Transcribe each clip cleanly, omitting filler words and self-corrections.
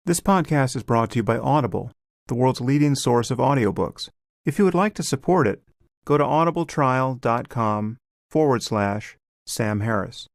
This podcast is brought to you by Audible, the world's leading source of audiobooks. If you would like to support it, go to audibletrial.com/Sam Harris.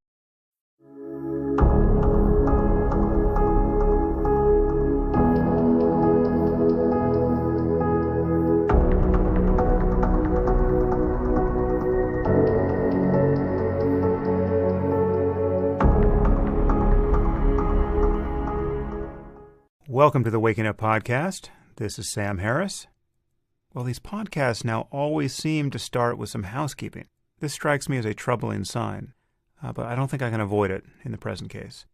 Welcome to the Waking Up Podcast. This is Sam Harris. Well, these podcasts now always seem to start with some housekeeping. This strikes me as a troubling sign, but I don't think I can avoid it in the present case.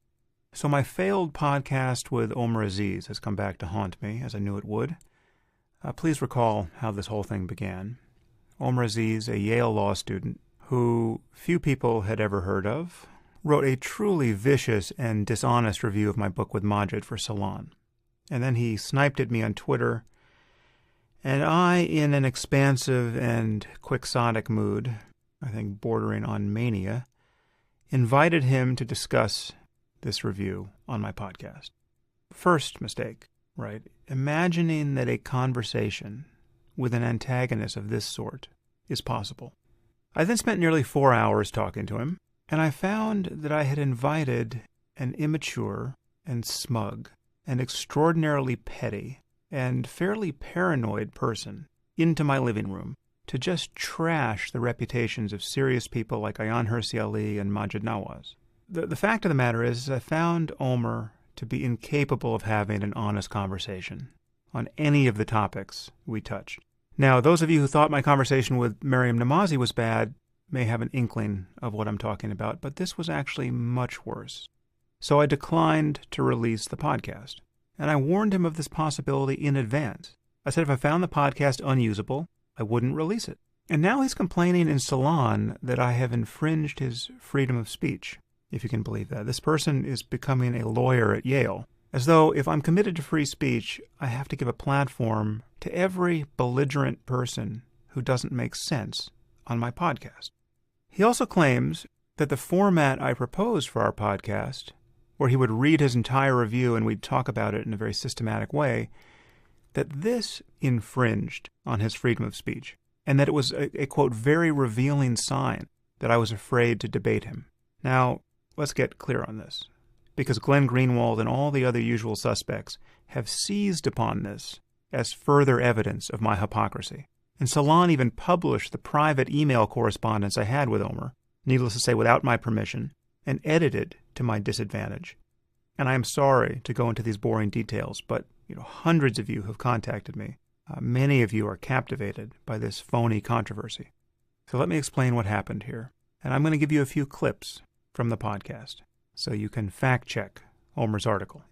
So my failed podcast with Omar Aziz has come back to haunt me, as I knew it would. Please recall how this whole thing began. Omar Aziz, a Yale law student who few people had ever heard of, wrote a truly vicious and dishonest review of my book with Majid for Salon. And then he sniped at me on Twitter, and I, in an expansive and quixotic mood, I think bordering on mania, invited him to discuss this review on my podcast. First mistake, right? Imagining that a conversation with an antagonist of this sort is possible. I then spent nearly 4 hours talking to him, and I found that I had invited an immature and smug and extraordinarily petty and fairly paranoid person into my living room to just trash the reputations of serious people like Ayaan Hirsi Ali and Majid Nawaz. The fact of the matter is I found Omar to be incapable of having an honest conversation on any of the topics we touched. Now, those of you who thought my conversation with Maryam Namazi was bad may have an inkling of what I'm talking about, but this was actually much worse. So I declined to release the podcast, and I warned him of this possibility in advance. I said if I found the podcast unusable, I wouldn't release it. And now he's complaining in Salon that I have infringed his freedom of speech, if you can believe that. This person is becoming a lawyer at Yale, as though if I'm committed to free speech, I have to give a platform to every belligerent person who doesn't make sense on my podcast. He also claims that the format I proposed for our podcast, where he would read his entire review and we'd talk about it in a very systematic way, that this infringed on his freedom of speech, and that it was a quote, very revealing sign that I was afraid to debate him. Now, let's get clear on this, because Glenn Greenwald and all the other usual suspects have seized upon this as further evidence of my hypocrisy. And Salon even published the private email correspondence I had with Omar, needless to say without my permission, and edited to my disadvantage. And I am sorry to go into these boring details, but hundreds of you have contacted me. Many of you are captivated by this phony controversy. So let me explain what happened here. And I'm going to give you a few clips from the podcast so you can fact-check Omar's article.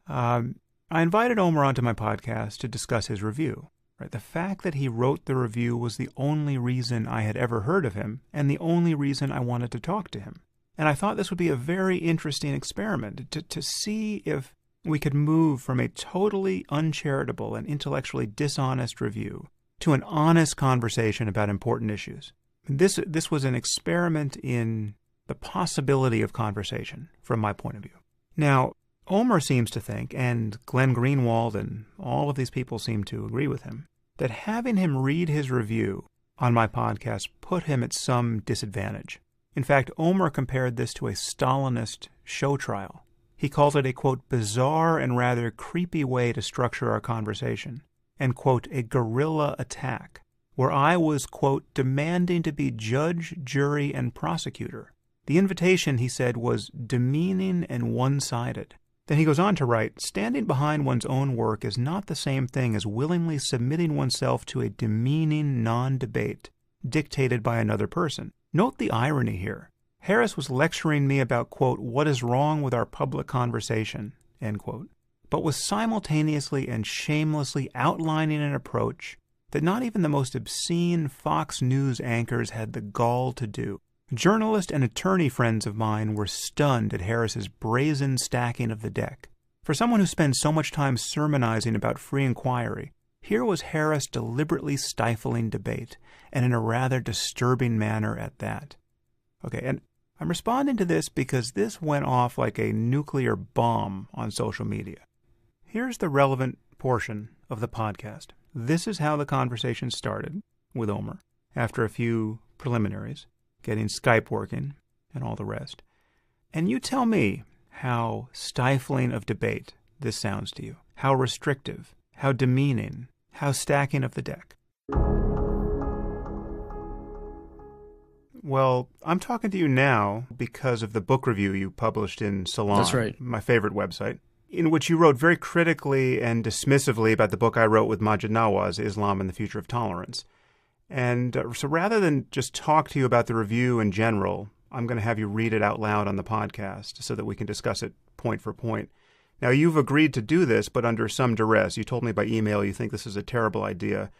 I invited Omar onto my podcast to discuss his review. The fact that he wrote the review was the only reason I had ever heard of him and the only reason I wanted to talk to him. And I thought this would be a very interesting experiment to see if we could move from a totally uncharitable and intellectually dishonest review to an honest conversation about important issues. This was an experiment in the possibility of conversation from my point of view. Now, Omar seems to think, and Glenn Greenwald and all of these people seem to agree with him, that having him read his review on my podcast put him at some disadvantage. In fact, Omar compared this to a Stalinist show trial. He called it a, quote, bizarre and rather creepy way to structure our conversation, and, quote, a guerrilla attack, where I was, quote, demanding to be judge, jury, and prosecutor. The invitation, he said, was demeaning and one-sided. Then he goes on to write, standing behind one's own work is not the same thing as willingly submitting oneself to a demeaning non-debate dictated by another person. Note the irony here. Harris was lecturing me about, quote, what is wrong with our public conversation, end quote, but was simultaneously and shamelessly outlining an approach that not even the most obscene Fox News anchors had the gall to do. Journalist and attorney friends of mine were stunned at Harris's brazen stacking of the deck. For someone who spends so much time sermonizing about free inquiry, here was Harris deliberately stifling debate, and in a rather disturbing manner at that. Okay, and I'm responding to this because this went off like a nuclear bomb on social media. Here's the relevant portion of the podcast. This is how the conversation started with Omer, after a few preliminaries, getting Skype working and all the rest. And you tell me how stifling of debate this sounds to you, how restrictive, how demeaning, how stacking of the deck. Well, I'm talking to you now because of the book review you published in Salon, That's right, my favorite website, in which you wrote very critically and dismissively about the book I wrote with Maajid Nawaz, Islam and the Future of Tolerance. And so rather than just talk to you about the review in general, I'm going to have you read it out loud on the podcast so that we can discuss it point for point. Now, you've agreed to do this, but under some duress. You told me by email you think this is a terrible idea.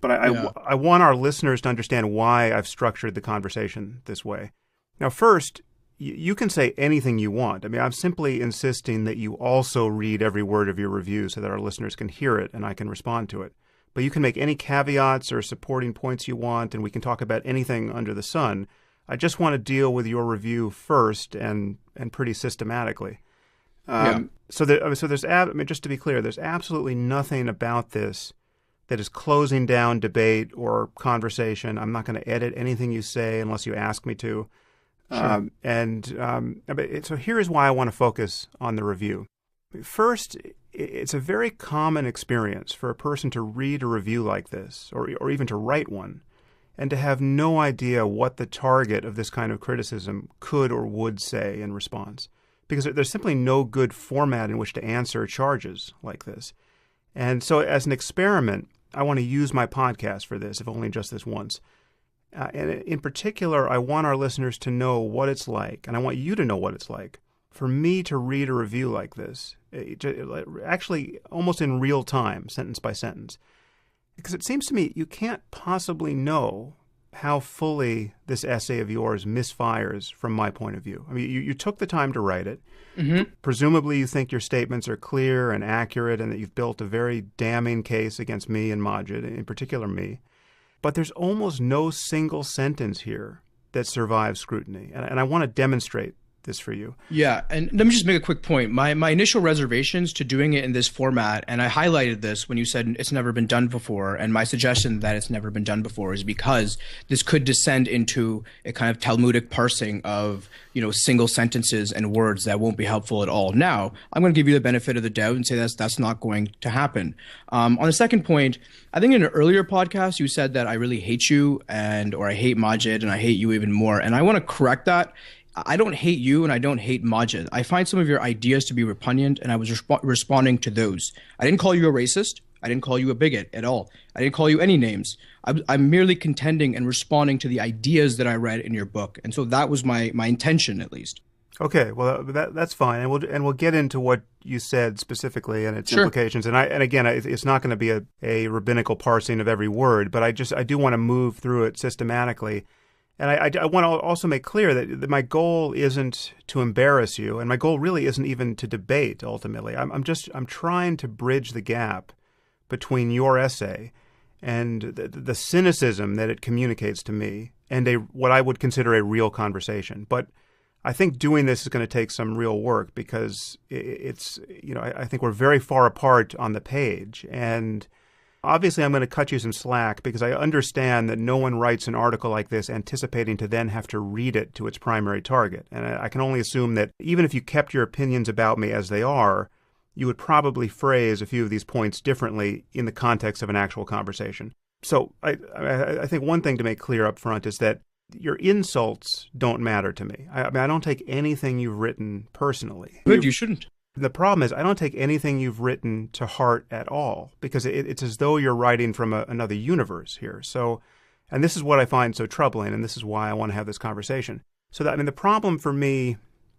But I want our listeners to understand why I've structured the conversation this way. Now, first, you can say anything you want. I mean, I'm simply insisting that you also read every word of your review so that our listeners can hear it and I can respond to it. But you can make any caveats or supporting points you want, and we can talk about anything under the sun. I just want to deal with your review first and pretty systematically. So there's, just to be clear, there's absolutely nothing about this that is closing down debate or conversation. I'm not going to edit anything you say unless you ask me to. Sure. So here is why I want to focus on the review. First, it's a very common experience for a person to read a review like this, or even to write one, and to have no idea what the target of this kind of criticism could or would say in response. Because there's simply no good format in which to answer charges like this. And so as an experiment, I want to use my podcast for this, if only just this once. And in particular, I want our listeners to know what it's like, and I want you to know what it's like, for me to read a review like this, actually almost in real time, sentence by sentence. Because it seems to me you can't possibly know how fully this essay of yours misfires from my point of view. I mean, you took the time to write it. Mm-hmm. Presumably you think your statements are clear and accurate and that you've built a very damning case against me and Maajid, in particular me. But there's almost no single sentence here that survives scrutiny. And I want to demonstrate this for you. Yeah, and let me just make a quick point. My initial reservations to doing it in this format, and I highlighted this when you said it's never been done before, and my suggestion that it's never been done before is because this could descend into a kind of Talmudic parsing of, single sentences and words that won't be helpful at all. Now, I'm going to give you the benefit of the doubt and say that's not going to happen. On the second point, I think in an earlier podcast, you said that I really hate you or I hate Maajid and I hate you even more. And I want to correct that. I don't hate you and I don't hate Maajid. I find some of your ideas to be repugnant and I was responding to those. I didn't call you a racist. I didn't call you a bigot at all. I didn't call you any names. I'm merely contending and responding to the ideas that I read in your book. And so that was my intention, at least. Okay, well, that's fine. And we'll get into what you said specifically and its Sure. implications. And again, it's not going to be a rabbinical parsing of every word, but I do want to move through it systematically. And I want to also make clear that my goal isn't to embarrass you, and my goal really isn't even to debate, ultimately. I'm trying to bridge the gap between your essay and the cynicism that it communicates to me and what I would consider a real conversation. But I think doing this is going to take some real work because I think we're very far apart on the page. And obviously, I'm going to cut you some slack because I understand that no one writes an article like this anticipating to then have to read it to its primary target. And I can only assume that even if you kept your opinions about me as they are, you would probably phrase a few of these points differently in the context of an actual conversation. So I think one thing to make clear up front is that your insults don't matter to me. I don't take anything you've written personally. Good, you shouldn't. The problem is I don't take anything you've written to heart at all because it's as though you're writing from another universe here. So, and this is what I find so troubling, and this is why I want to have this conversation. So the problem for me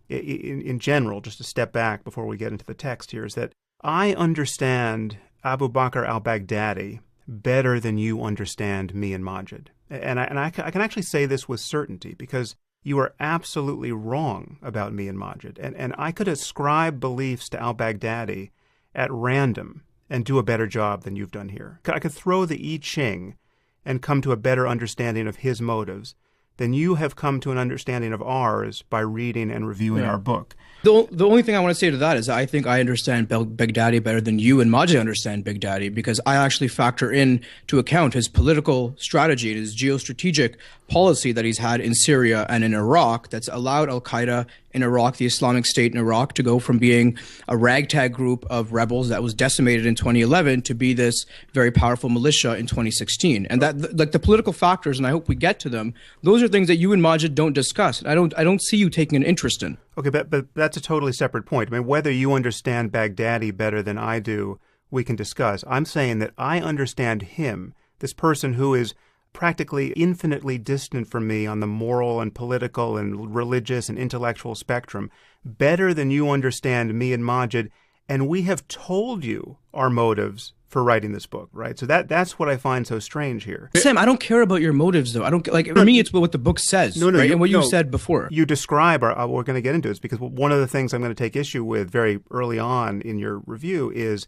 in general, just to step back before we get into the text here, is that I understand Abu Bakr al-Baghdadi better than you understand me and Maajid. And I can actually say this with certainty because you are absolutely wrong about me and Maajid. And I could ascribe beliefs to al-Baghdadi at random and do a better job than you've done here. I could throw the I Ching and come to a better understanding of his motives then you have come to an understanding of ours by reading and reviewing our book. The only thing I want to say to that is I think I understand Big Daddy better than you and Majid understand Big Daddy, because I actually factor in to account his political strategy, his geostrategic policy that he's had in Syria and in Iraq that's allowed Al-Qaeda in Iraq, the Islamic State in Iraq, to go from being a ragtag group of rebels that was decimated in 2011 to be this very powerful militia in 2016. And that, like, the political factors, and I hope we get to them, those are things that you and Majid don't discuss. I don't see you taking an interest in. Okay, but that's a totally separate point. I mean, whether you understand Baghdadi better than I do, we can discuss. I'm saying that I understand him, this person who is practically infinitely distant from me on the moral and political and religious and intellectual spectrum, better than you understand me and Majid, and we have told you our motives for writing this book, right? So that's what I find so strange here. Sam, I don't care about your motives, though. I don't like. For me, it's what the book says, right? And what you said before. You describe, what we're going to get into is because one of the things I'm going to take issue with very early on in your review is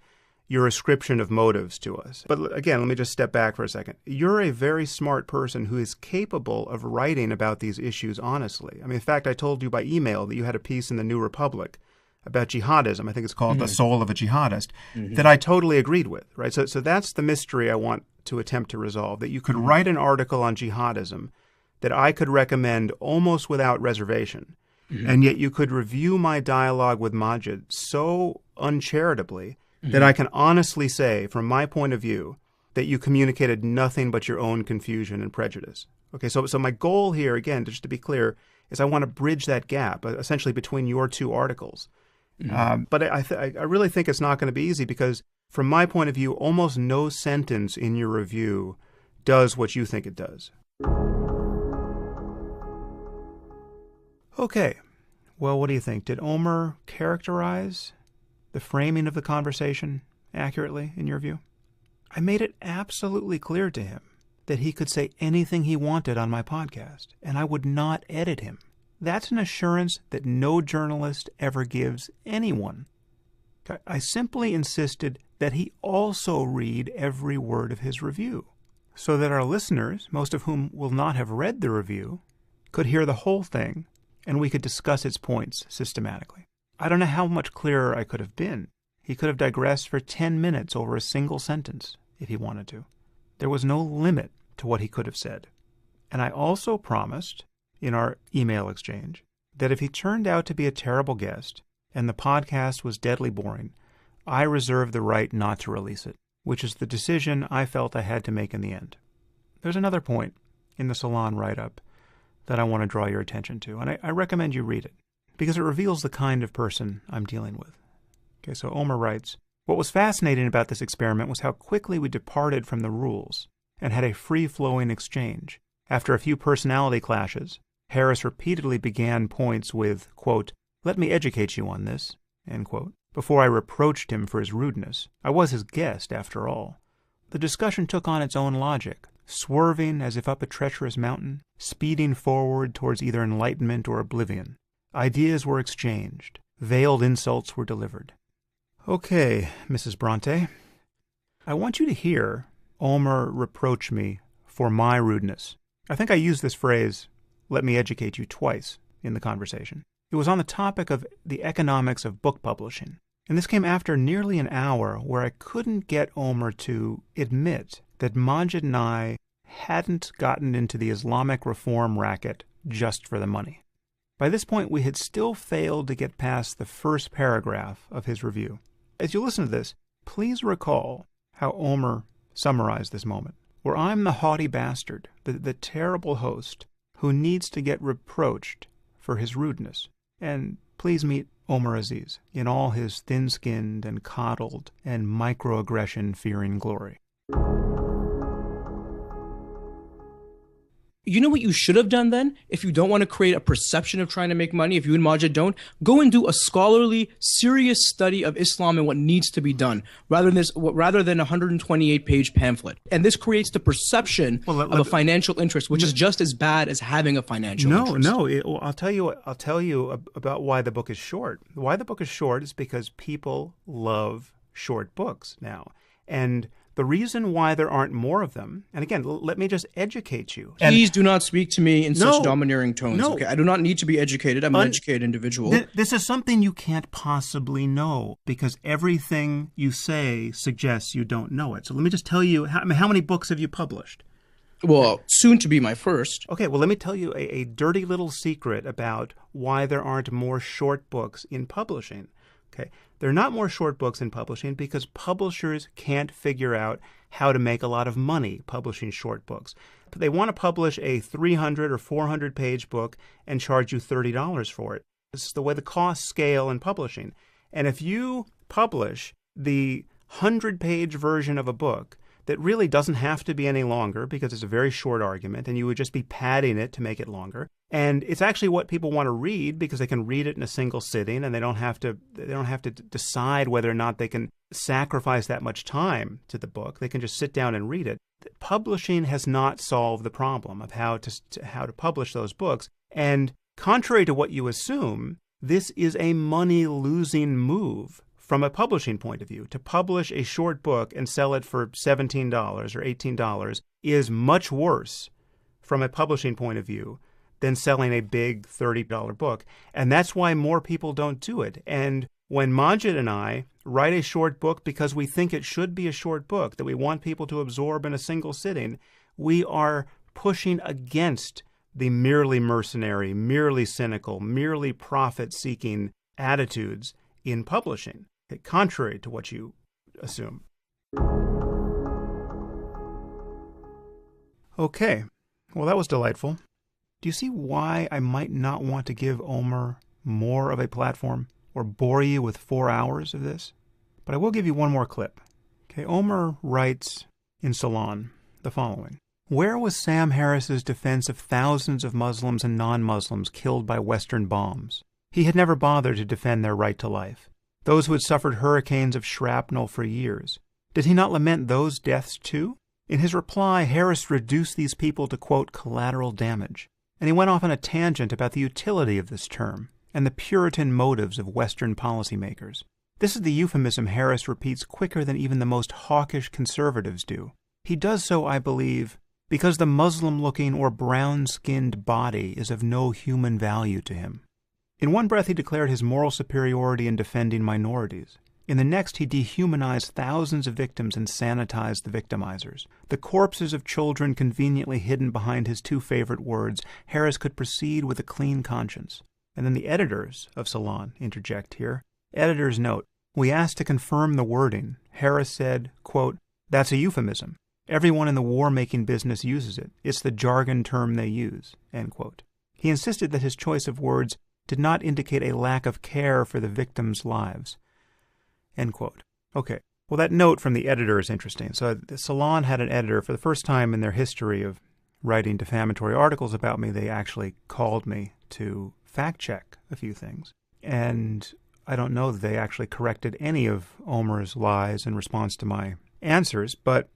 your ascription of motives to us. But again, let me just step back for a second. You're a very smart person who is capable of writing about these issues honestly. I mean, in fact, I told you by email that you had a piece in the New Republic about jihadism. I think it's called The Soul of a Jihadist, that I totally agreed with, right? So that's the mystery I want to attempt to resolve, that you could write an article on jihadism that I could recommend almost without reservation, and yet you could review my dialogue with Majid so uncharitably that I can honestly say, from my point of view, that you communicated nothing but your own confusion and prejudice. Okay, so my goal here, again, just to be clear, is I want to bridge that gap, essentially between your two articles. But I really think it's not going to be easy because, from my point of view, almost no sentence in your review does what you think it does. Okay, well, what do you think? Did Omer characterize the framing of the conversation accurately, in your view? I made it absolutely clear to him that he could say anything he wanted on my podcast, and I would not edit him. That's an assurance that no journalist ever gives anyone. I simply insisted that he also read every word of his review, so that our listeners, most of whom will not have read the review, could hear the whole thing, and we could discuss its points systematically. I don't know how much clearer I could have been. He could have digressed for 10 minutes over a single sentence, if he wanted to. There was no limit to what he could have said. And I also promised, in our email exchange, that if he turned out to be a terrible guest and the podcast was deadly boring, I reserved the right not to release it, which is the decision I felt I had to make in the end. There's another point in the Salon write-up that I want to draw your attention to, and I recommend you read it, because it reveals the kind of person I'm dealing with. Okay, so Omer writes, "What was fascinating about this experiment was how quickly we departed from the rules and had a free-flowing exchange. After a few personality clashes, Harris repeatedly began points with, quote, 'Let me educate you on this,' end quote, before I reproached him for his rudeness. I was his guest, after all. The discussion took on its own logic, swerving as if up a treacherous mountain, speeding forward towards either enlightenment or oblivion. Ideas were exchanged. Veiled insults were delivered." Okay, Mrs. Bronte, I want you to hear Omer reproach me for my rudeness. I think I used this phrase, "let me educate you," twice in the conversation. It was on the topic of the economics of book publishing. And this came after nearly an hour where I couldn't get Omer to admit that Majid and I hadn't gotten into the Islamic reform racket just for the money. By this point, we had still failed to get past the first paragraph of his review. As you listen to this, please recall how Omer summarized this moment, where I'm the haughty bastard, the terrible host, who needs to get reproached for his rudeness. And please meet Omer Aziz in all his thin-skinned and coddled and microaggression-fearing glory. You know what you should have done then? If you don't want to create a perception of trying to make money, if you and Majid don't, go and do a scholarly, serious study of Islam and what needs to be done, rather than a 128-page pamphlet. And this creates the perception of a financial interest, which is just as bad as having a financial interest. I'll tell you about why the book is short. Why the book is short is because people love short books now. And The reason why there aren't more of them, and again, let me just educate you. Please do not speak to me in No, such domineering tones. no. Okay, I do not need to be educated. I'm an educated individual. This is something you can't possibly know because everything you say suggests you don't know it. So let me just tell you, how many books have you published? Well, soon to be my first. Okay, well, let me tell you a dirty little secret about why there aren't more short books in publishing. Okay, there are not more short books in publishing because publishers can't figure out how to make a lot of money publishing short books. They want to publish a 300 or 400 page book and charge you $30 for it. This is the way the costs scale in publishing. And if you publish the 100-page version of a book that really doesn't have to be any longer because it's a very short argument and you would just be padding it to make it longer. And it's actually what people want to read because they can read it in a single sitting and they don't have to decide whether or not they can sacrifice that much time to the book. They can just sit down and read it. Publishing has not solved the problem of how to publish those books. And contrary to what you assume, this is a money-losing move from a publishing point of view. To publish a short book and sell it for $17 or $18 is much worse from a publishing point of view than selling a big $30 book. And that's why more people don't do it. And when Majid and I write a short book because we think it should be a short book that we want people to absorb in a single sitting, we are pushing against the merely mercenary, merely cynical, merely profit-seeking attitudes in publishing, contrary to what you assume. Okay, well, that was delightful. Do you see why I might not want to give Omer more of a platform or bore you with 4 hours of this? But I will give you one more clip. Okay, Omer writes in Salon the following. Where was Sam Harris's defense of thousands of Muslims and non-Muslims killed by Western bombs? He had never bothered to defend their right to life. Those who had suffered hurricanes of shrapnel for years. Did he not lament those deaths too? In his reply, Harris reduced these people to, quote, collateral damage. And he went off on a tangent about the utility of this term and the Puritan motives of Western policymakers. This is the euphemism Harris repeats quicker than even the most hawkish conservatives do. He does so, I believe, because the Muslim-looking or brown-skinned body is of no human value to him. In one breath, he declared his moral superiority in defending minorities. In the next, he dehumanized thousands of victims and sanitized the victimizers. The corpses of children conveniently hidden behind his two favorite words, Harris could proceed with a clean conscience. And then the editors of Salon interject here. Editor's note, we asked to confirm the wording. Harris said, quote, that's a euphemism. Everyone in the war-making business uses it. It's the jargon term they use, end quote. He insisted that his choice of words did not indicate a lack of care for the victims' lives, end quote. Okay, well, that note from the editor is interesting. So Salon had an editor. For the first time in their history of writing defamatory articles about me, they actually called me to fact-check a few things. And I don't know that they actually corrected any of Omer's lies in response to my answers, but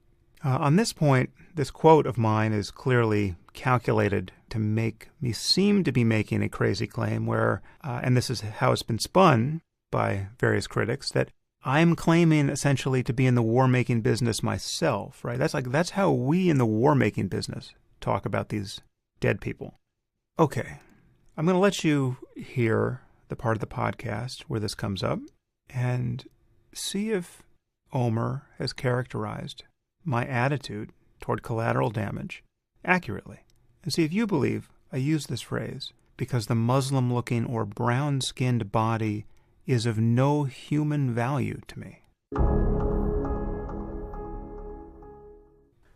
on this point, this quote of mine is clearly calculated to make me seem to be making a crazy claim where, and this is how it's been spun by various critics, that I'm claiming essentially to be in the war-making business myself, right? That's how we in the war-making business talk about these dead people. Okay, I'm going to let you hear the part of the podcast where this comes up and see if Omer has characterized my attitude toward collateral damage accurately, and see if you believe I use this phrase because the Muslim-looking or brown-skinned body is of no human value to me.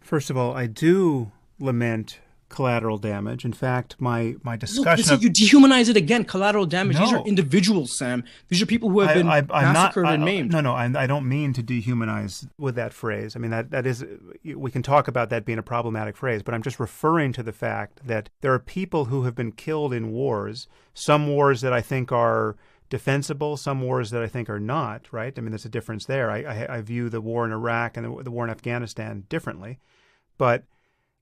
First of all, I do lament collateral damage. In fact, my discussion you dehumanize it again. Collateral damage. No. These are individuals, Sam. These are people who have been massacred and maimed. No, I don't mean to dehumanize with that phrase. I mean, that is, we can talk about that being a problematic phrase, but I'm just referring to the fact that there are people who have been killed in wars, some wars that I think are defensible, some wars that I think are not, right? I mean, there's a difference there. I view the war in Iraq and the war in Afghanistan differently, but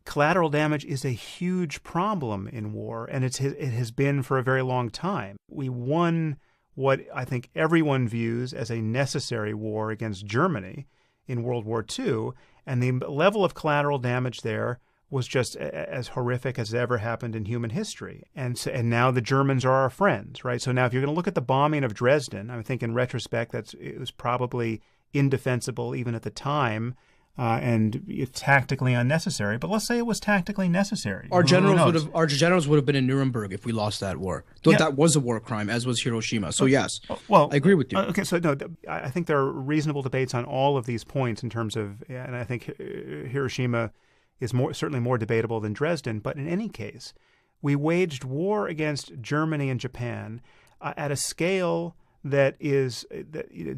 collateral damage is a huge problem in war, and it has been for a very long time. We won what I think everyone views as a necessary war against Germany in World War II, and the level of collateral damage there was just as horrific as ever happened in human history. And now the Germans are our friends, right? So now if you're going to look at the bombing of Dresden, I think in retrospect it was probably indefensible even at the time, and it's tactically unnecessary. But let's say it was tactically necessary. Our generals would have been in Nuremberg if we lost that war. Though that was a war crime, as was Hiroshima. So yes, well, I agree with you. Okay, so no, I think there are reasonable debates on all of these points in terms of, and I think Hiroshima is certainly more debatable than Dresden. But in any case, we waged war against Germany and Japan at a scale that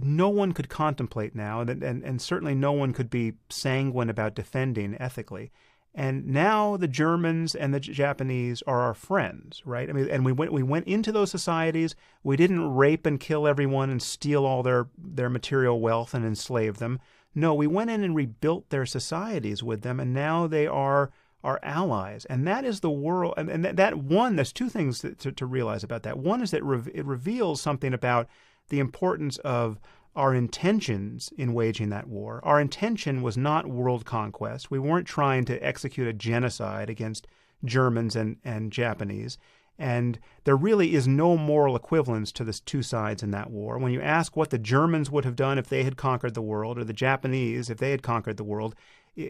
no one could contemplate now, and certainly no one could be sanguine about defending ethically. And now the Germans and the Japanese are our friends, right? I mean, and we went into those societies. We didn't rape and kill everyone and steal all their material wealth and enslave them. No, we went in and rebuilt their societies with them, and now they are our allies. And that is the world. And there's two things to realize about that. One is that it reveals something about the importance of our intentions in waging that war. Our intention was not world conquest. We weren't trying to execute a genocide against Germans and Japanese. And there really is no moral equivalence to the two sides in that war. When you ask what the Germans would have done if they had conquered the world, or the Japanese if they had conquered the world,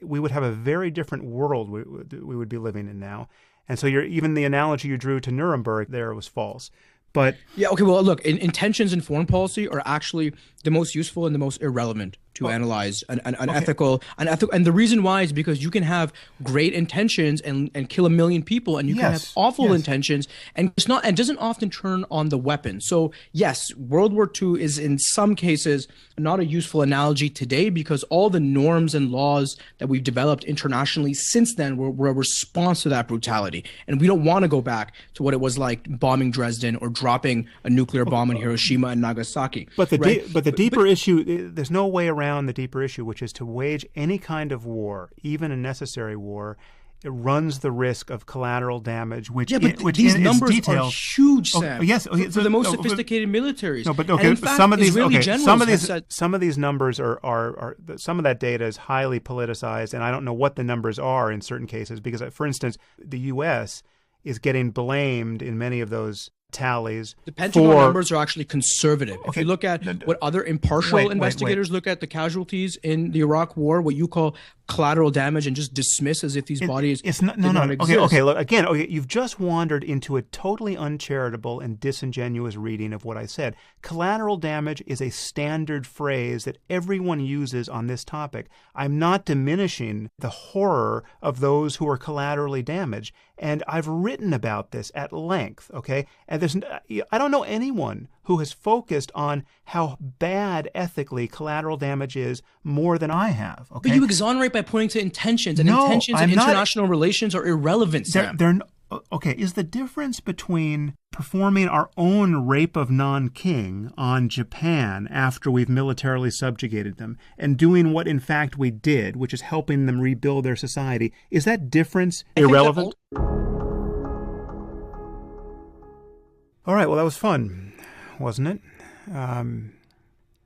we would have a very different world we would be living in now. And so even the analogy you drew to Nuremberg there was false. But yeah, okay, well, look, intentions in foreign policy are actually the most useful and the most irrelevant to analyze an ethical, and the reason why is because you can have great intentions and kill 1 million people, and you can have awful intentions, and it doesn't often turn on the weapon. So yes, World War II is in some cases not a useful analogy today because all the norms and laws that we've developed internationally since then were a response to that brutality, and we don't want to go back to what it was like bombing Dresden or dropping a nuclear bomb in Hiroshima and Nagasaki. But the deeper issue, there's no way around the deeper issue, which is to wage any kind of war, even a necessary war. It runs the risk of collateral damage, which these numbers are huge, Sam. Yes, for the most sophisticated militaries. No, but okay, fact, some of these numbers are some of that data is highly politicized, and I don't know what the numbers are in certain cases because, for instance, the U.S. is getting blamed in many of those tallies. The Pentagon numbers are actually conservative. Okay. If you look at what other impartial investigators look at the casualties in the Iraq War, what you call collateral damage, and just dismiss as if these bodies did not exist. Okay, look, again, you've just wandered into a totally uncharitable and disingenuous reading of what I said. Collateral damage is a standard phrase that everyone uses on this topic. I'm not diminishing the horror of those who are collaterally damaged, and I've written about this at length, okay? And I don't know anyone who has focused on how bad ethically collateral damage is more than I have. Okay? But you exonerate by pointing to intentions, and intentions in international relations are irrelevant, Sam. Okay, is the difference between performing our own rape of non-king on Japan after we've militarily subjugated them and doing what in fact we did, which is helping them rebuild their society, is that difference irrelevant? All right, well, that was fun, wasn't it?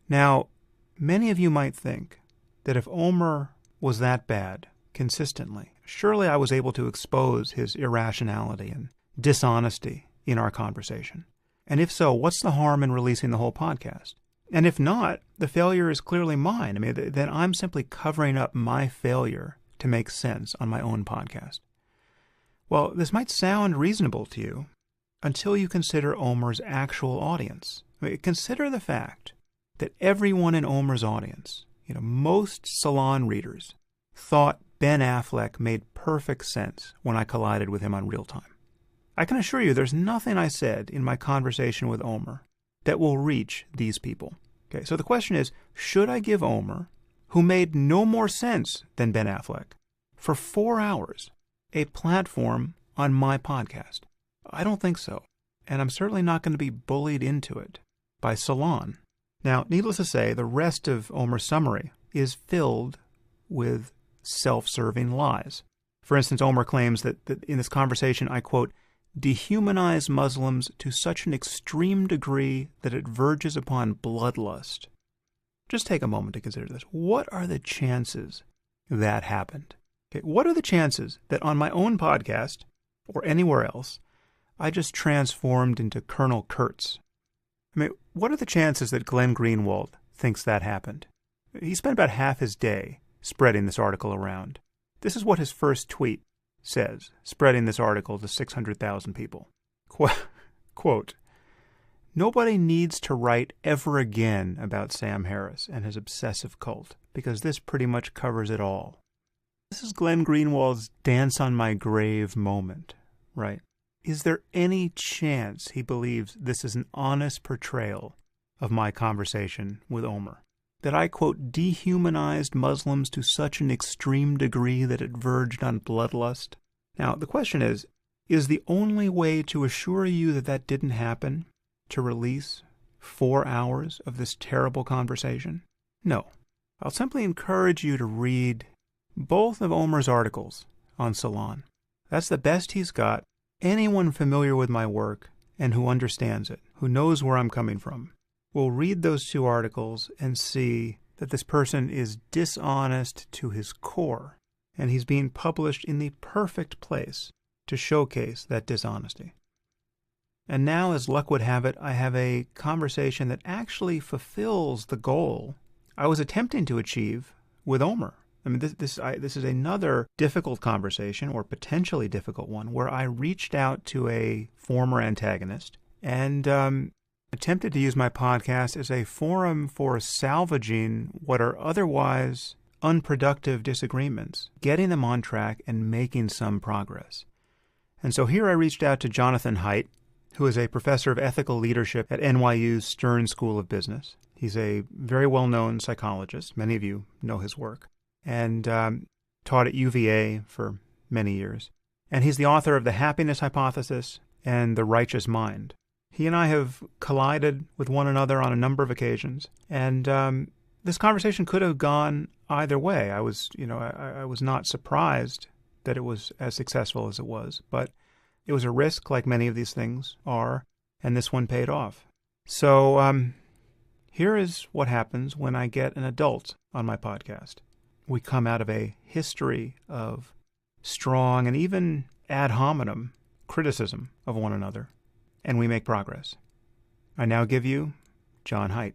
Now, many of you might think that if Omer was that bad consistently, surely I was able to expose his irrationality and dishonesty in our conversation. And if so, what's the harm in releasing the whole podcast? And if not, the failure is clearly mine. I mean, then I'm simply covering up my failure to make sense on my own podcast. Well, this might sound reasonable to you until you consider Omer's actual audience. I mean, consider the fact that everyone in Omer's audience, most Salon readers, thought Ben Affleck made perfect sense when I collided with him on Real Time. I can assure you there's nothing I said in my conversation with Omer that will reach these people. Okay, so the question is, should I give Omer, who made no more sense than Ben Affleck, for 4 hours, a platform on my podcast? I don't think so, and I'm certainly not going to be bullied into it by Salon. Now, needless to say, the rest of Omer's summary is filled with self-serving lies. For instance, Omer claims that in this conversation, I quote, dehumanize Muslims to such an extreme degree that it verges upon bloodlust. Just take a moment to consider this. What are the chances that happened? Okay, what are the chances that on my own podcast or anywhere else, I just transformed into Colonel Kurtz? I mean, what are the chances that Glenn Greenwald thinks that happened? He spent about half his day spreading this article around. This is what his first tweet says, spreading this article to 600,000 people. Quote, "Nobody needs to write ever again about Sam Harris and his obsessive cult, because this pretty much covers it all." This is Glenn Greenwald's dance on my grave moment, right? Is there any chance he believes this is an honest portrayal of my conversation with Omer? That I, quote, dehumanized Muslims to such an extreme degree that it verged on bloodlust? Now, the question is the only way to assure you that that didn't happen to release 4 hours of this terrible conversation? No. I'll simply encourage you to read both of Omer's articles on Salon. That's the best he's got. Anyone familiar with my work and who understands it, who knows where I'm coming from, will read those 2 articles and see that this person is dishonest to his core, and he's being published in the perfect place to showcase that dishonesty. And now, as luck would have it, I have a conversation that actually fulfills the goal I was attempting to achieve with Omer. I mean, this is another difficult conversation, or potentially difficult one, where I reached out to a former antagonist and attempted to use my podcast as a forum for salvaging what are otherwise unproductive disagreements, getting them on track and making some progress. And so here I reached out to Jonathan Haidt, who is a professor of ethical leadership at NYU's Stern School of Business. He's a very well-known psychologist. Many of you know his work. And taught at UVA for many years. And he's the author of The Happiness Hypothesis and The Righteous Mind. He and I have collided with one another on a number of occasions. And this conversation could have gone either way. I was not surprised that it was as successful as it was. But it was a risk, like many of these things are, and this one paid off. So here is what happens when I get an adult on my podcast. We come out of a history of strong and even ad hominem criticism of one another, and we make progress. I now give you John Haidt.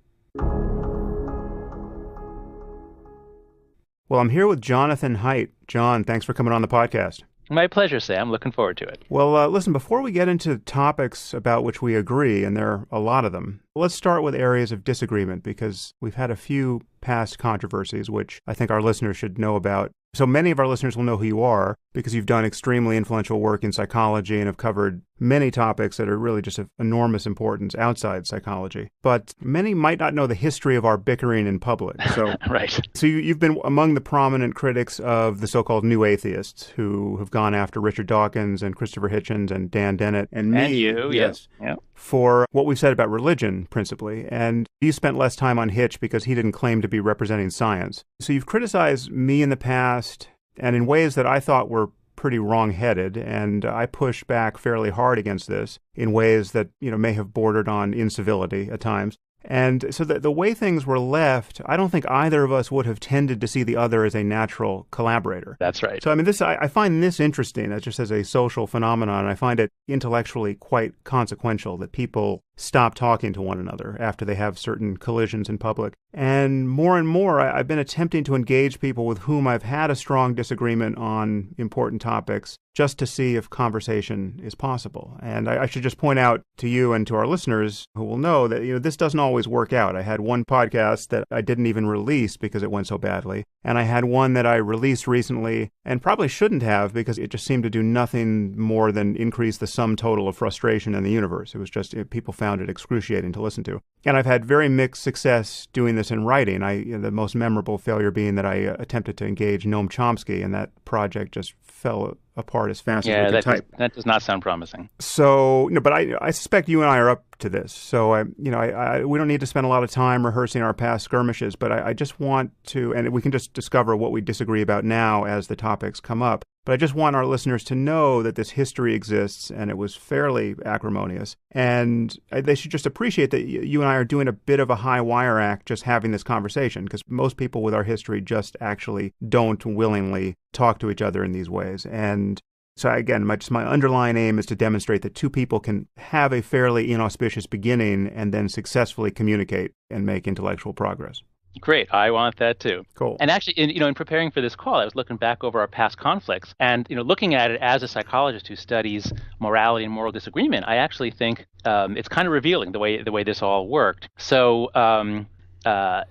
Well, I'm here with Jonathan Haidt. John, thanks for coming on the podcast. My pleasure, Sam. Looking forward to it. Well, listen, before we get into topics about which we agree, and there are a lot of them, let's start with areas of disagreement, because we've had a few past controversies which I think our listeners should know about. So many of our listeners will know who you are because you've done extremely influential work in psychology and have covered many topics that are really just of enormous importance outside psychology. But many might not know the history of our bickering in public. So, right. So you've been among the prominent critics of the so-called new atheists who have gone after Richard Dawkins and Christopher Hitchens and Dan Dennett and me. And you, yes. Yep. For what we've said about religion, principally. And you spent less time on Hitch because he didn't claim to be representing science. So you've criticized me in the past, and in ways that I thought were pretty wrong-headed, and I pushed back fairly hard against this in ways that, may have bordered on incivility at times. And so the way things were left, I don't think either of us would have tended to see the other as a natural collaborator. That's right. So, I find this interesting, just as a social phenomenon. I find it intellectually quite consequential that people stop talking to one another after they have certain collisions in public. And more, I've been attempting to engage people with whom I've had a strong disagreement on important topics, just to see if conversation is possible. And I should just point out to you and to our listeners who will know that this doesn't always work out. I had one podcast that I didn't even release because it went so badly. And I had one that I released recently and probably shouldn't have because it just seemed to do nothing more than increase the sum total of frustration in the universe. It was just people found it excruciating to listen to. And I've had very mixed success doing this in writing. The most memorable failure being that I attempted to engage Noam Chomsky, and that project just fell apart as fast as we could type. That does not sound promising. So, but I suspect you and I are up to this. So, we don't need to spend a lot of time rehearsing our past skirmishes, but I just want to, and we can just discover what we disagree about now as the topics come up. But I just want our listeners to know that this history exists, and it was fairly acrimonious. And they should just appreciate that you and I are doing a bit of a high wire act just having this conversation, because most people with our history just actually don't willingly talk to each other in these ways. And so again, my underlying aim is to demonstrate that two people can have a fairly inauspicious beginning and then successfully communicate and make intellectual progress. Great. I want that too. Cool. And actually, in preparing for this call, I was looking back over our past conflicts and, looking at it as a psychologist who studies morality and moral disagreement, I actually think it's kind of revealing the way this all worked. So,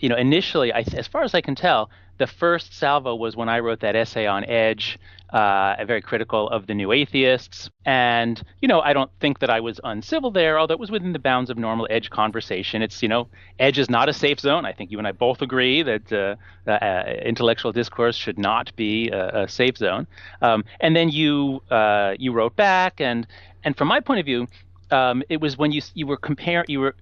initially, as far as I can tell, the first salvo was when I wrote that essay on Edge, very critical of the new atheists. And, I don't think that I was uncivil there, although it was within the bounds of normal Edge conversation. It's, Edge is not a safe zone. I think you and I both agree that intellectual discourse should not be a safe zone. And then you wrote back, and from my point of view, it was when you were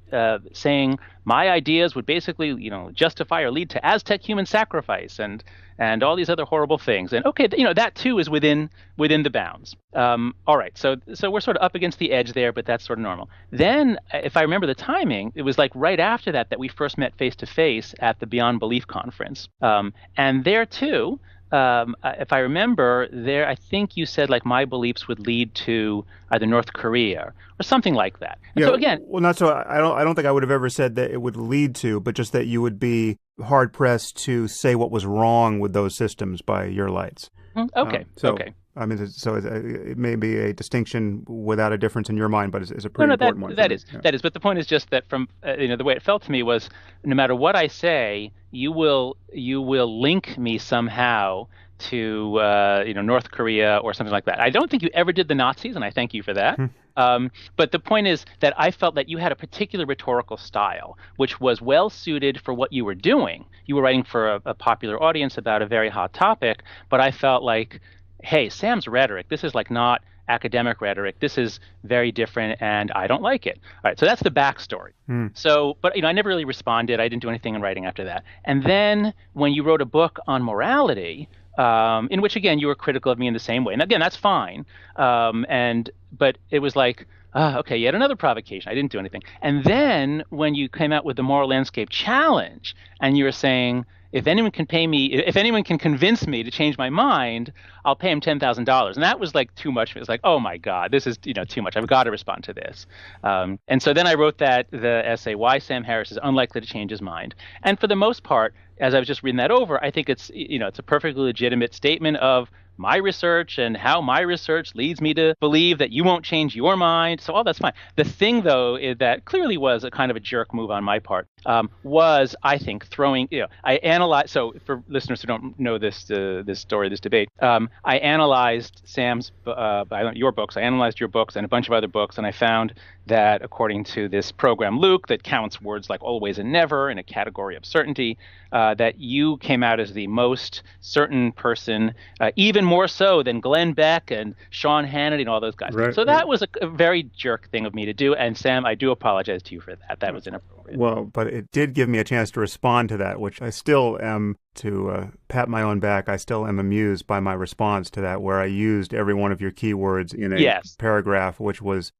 saying my ideas would basically, justify or lead to Aztec human sacrifice and all these other horrible things. And okay, that too is within the bounds. All right, so we're sort of up against the edge there, but that's sort of normal. Then, if I remember the timing, it was like right after that we first met face to face at the Beyond Belief conference. And there too, if I remember, I think you said like my beliefs would lead to either North Korea or something like that. And yeah, so again, well, not so. I don't think I would have ever said that it would lead to, but just that you would be hard pressed to say what was wrong with those systems by your lights. Okay. Okay. I mean, so it may be a distinction without a difference in your mind, but it's a pretty important one. That is. But the point is just that from the way it felt to me was, no matter what I say, you will link me somehow to North Korea or something like that. I don't think you ever did the Nazis, and I thank you for that. But the point is that I felt that you had a particular rhetorical style, which was well suited for what you were doing. You were writing for a popular audience about a very hot topic, but I felt like, hey, Sam's rhetoric, this is like not academic rhetoric. This is very different, and I don't like it. All right, so that's the backstory. So, but I never really responded. I didn't do anything in writing after that. And then when you wrote a book on morality, in which again you were critical of me in the same way, and again that's fine. But it was like, okay, yet another provocation. I didn't do anything. And then when you came out with the Moral Landscape Challenge, and you were saying, if anyone can convince me to change my mind, I'll pay him $10,000. And that was like too much. It was like, oh my God, this is too much. I've got to respond to this. And so then I wrote the essay, Why Sam Harris is Unlikely to Change His Mind. And for the most part, as I was just reading that over, I think it's a perfectly legitimate statement of my research and how my research leads me to believe that you won't change your mind. So all that's fine. The thing, though, is that clearly was a kind of a jerk move on my part, was, I think, throwing, I analyzed, so for listeners who don't know this story, this debate, I analyzed your books. I analyzed your books and a bunch of other books, and I found that according to this program, Luke, that counts words like always and never in a category of certainty, that you came out as the most certain person, even more so than Glenn Beck and Sean Hannity and all those guys. Right, so that was a very jerk thing of me to do. And Sam, I do apologize to you for that. That was inappropriate. Well, but it did give me a chance to respond to that, which I still am, to pat my own back, I still am amused by my response to that, where I used every one of your keywords in a paragraph, which was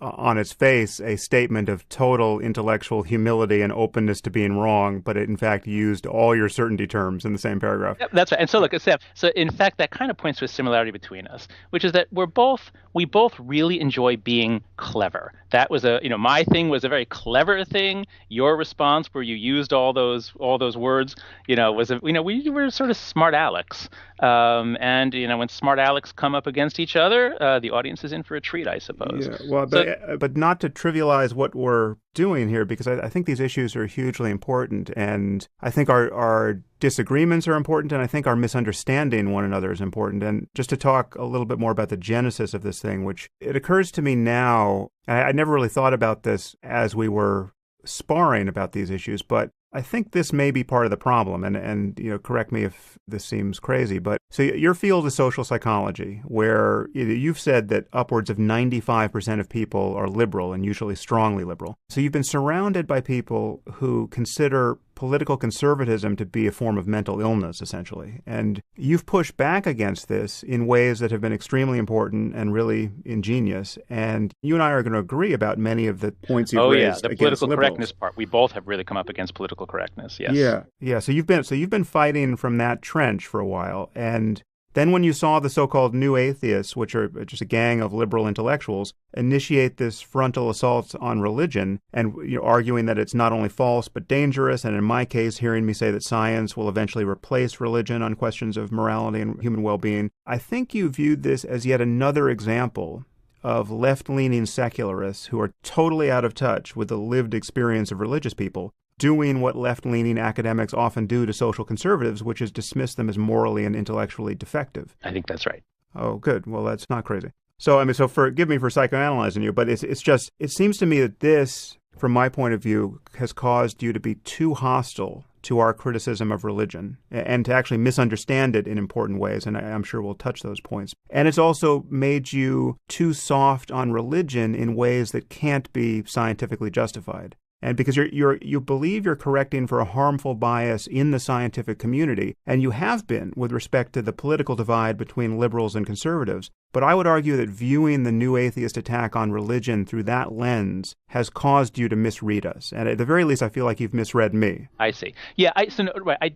on its face, a statement of total intellectual humility and openness to being wrong, but it in fact used all your certainty terms in the same paragraph. Yep, that's right. And so look, Sam, so in fact, that kind of points to a similarity between us, which is that we both really enjoy being clever. That was my thing was a very clever thing. Your response, where you used all those words, was we were sort of smart Alex. And when smart Alex come up against each other, the audience is in for a treat, I suppose. Yeah, well, but not to trivialize what we're doing here, because I think these issues are hugely important, and I think our disagreements are important, and I think our misunderstanding one another is important. And just to talk a little bit more about the genesis of this thing, which it occurs to me now, I never really thought about this as we were sparring about these issues, but I think this may be part of the problem, and correct me if this seems crazy, but so your field is social psychology, where you've said that upwards of 95% of people are liberal and usually strongly liberal. So you've been surrounded by people who consider political conservatism to be a form of mental illness, essentially. And you've pushed back against this in ways that have been extremely important and really ingenious. And you and I are going to agree about many of the points you've raised the against political liberals. correctness part. We both have really come up against political correctness. Yes. Yeah. So you've been fighting from that trench for a while, and then when you saw the so-called new atheists, which are just a gang of liberal intellectuals, initiate this frontal assault on religion, and arguing that it's not only false but dangerous, and in my case, hearing me say that science will eventually replace religion on questions of morality and human well-being, I think you viewed this as yet another example of left-leaning secularists who are totally out of touch with the lived experience of religious people, doing what left-leaning academics often do to social conservatives, which is dismiss them as morally and intellectually defective. I think that's right. Oh, good. Well, that's not crazy. So, forgive me for psychoanalyzing you, but it seems to me that this, from my point of view, has caused you to be too hostile to our criticism of religion and to actually misunderstand it in important ways, and I'm sure we'll touch those points. And it's also made you too soft on religion in ways that can't be scientifically justified. And because you believe you're correcting for a harmful bias in the scientific community, and you have been with respect to the political divide between liberals and conservatives, but I would argue that viewing the new atheist attack on religion through that lens has caused you to misread us. And at the very least, I feel like you've misread me. I see. Yeah, I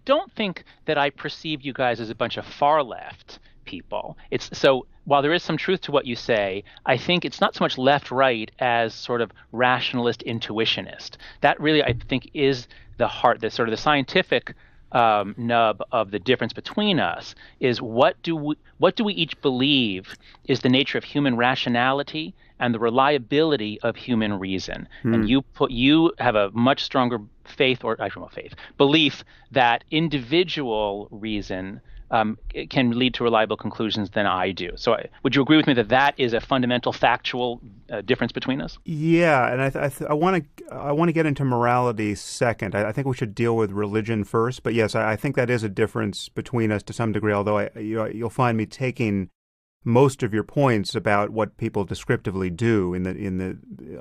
don't think that I perceive you guys as a bunch of far left people. So while there is some truth to what you say, I think it's not so much left-right as sort of rationalist intuitionist. That really, I think, is the heart, the sort of the scientific nub of the difference between us is what do we each believe is the nature of human rationality and the reliability of human reason. And you have a much stronger belief that individual reason can lead to reliable conclusions than I do. So would you agree with me that that is a fundamental factual difference between us? Yeah, and I want to get into morality second. I think we should deal with religion first. But yes, I think that is a difference between us to some degree, although you'll find me taking most of your points about what people descriptively do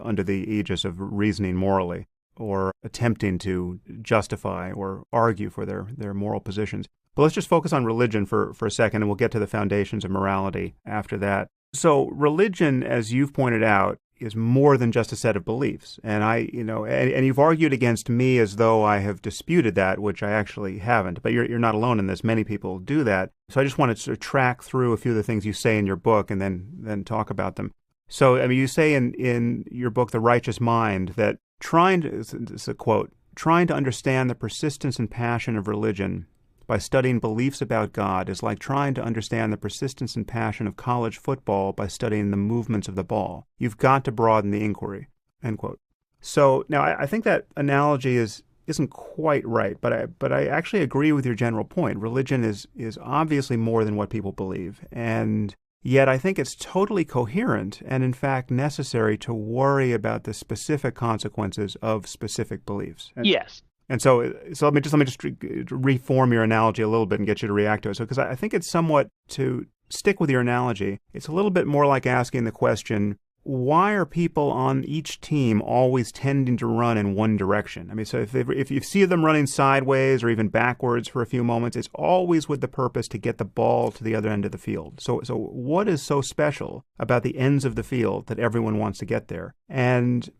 under the aegis of reasoning morally or attempting to justify or argue for their moral positions. But let's just focus on religion for a second, and we'll get to the foundations of morality after that. So religion, as you've pointed out, is more than just a set of beliefs. And and you've argued against me as though I have disputed that, which I actually haven't. But you're not alone in this. Many people do that. So I just wanted to track through a few of the things you say in your book and then talk about them. So, you say in your book, The Righteous Mind, that it's a quote, trying to understand the persistence and passion of religion by studying beliefs about God is like trying to understand the persistence and passion of college football by studying the movements of the ball. You've got to broaden the inquiry, end quote. So now I think that analogy isn't quite right, but I actually agree with your general point. Religion is obviously more than what people believe, and yet I think it's totally coherent and in fact necessary to worry about the specific consequences of specific beliefs. Yes. And so let me just reform your analogy a little bit and get you to react to it. So, because I think it's somewhat, to stick with your analogy, it's a little bit more like asking the question, why are people on each team always tending to run in one direction? So if you see them running sideways or even backwards for a few moments, it's always with the purpose to get the ball to the other end of the field. So what is so special about the ends of the field that everyone wants to get there? And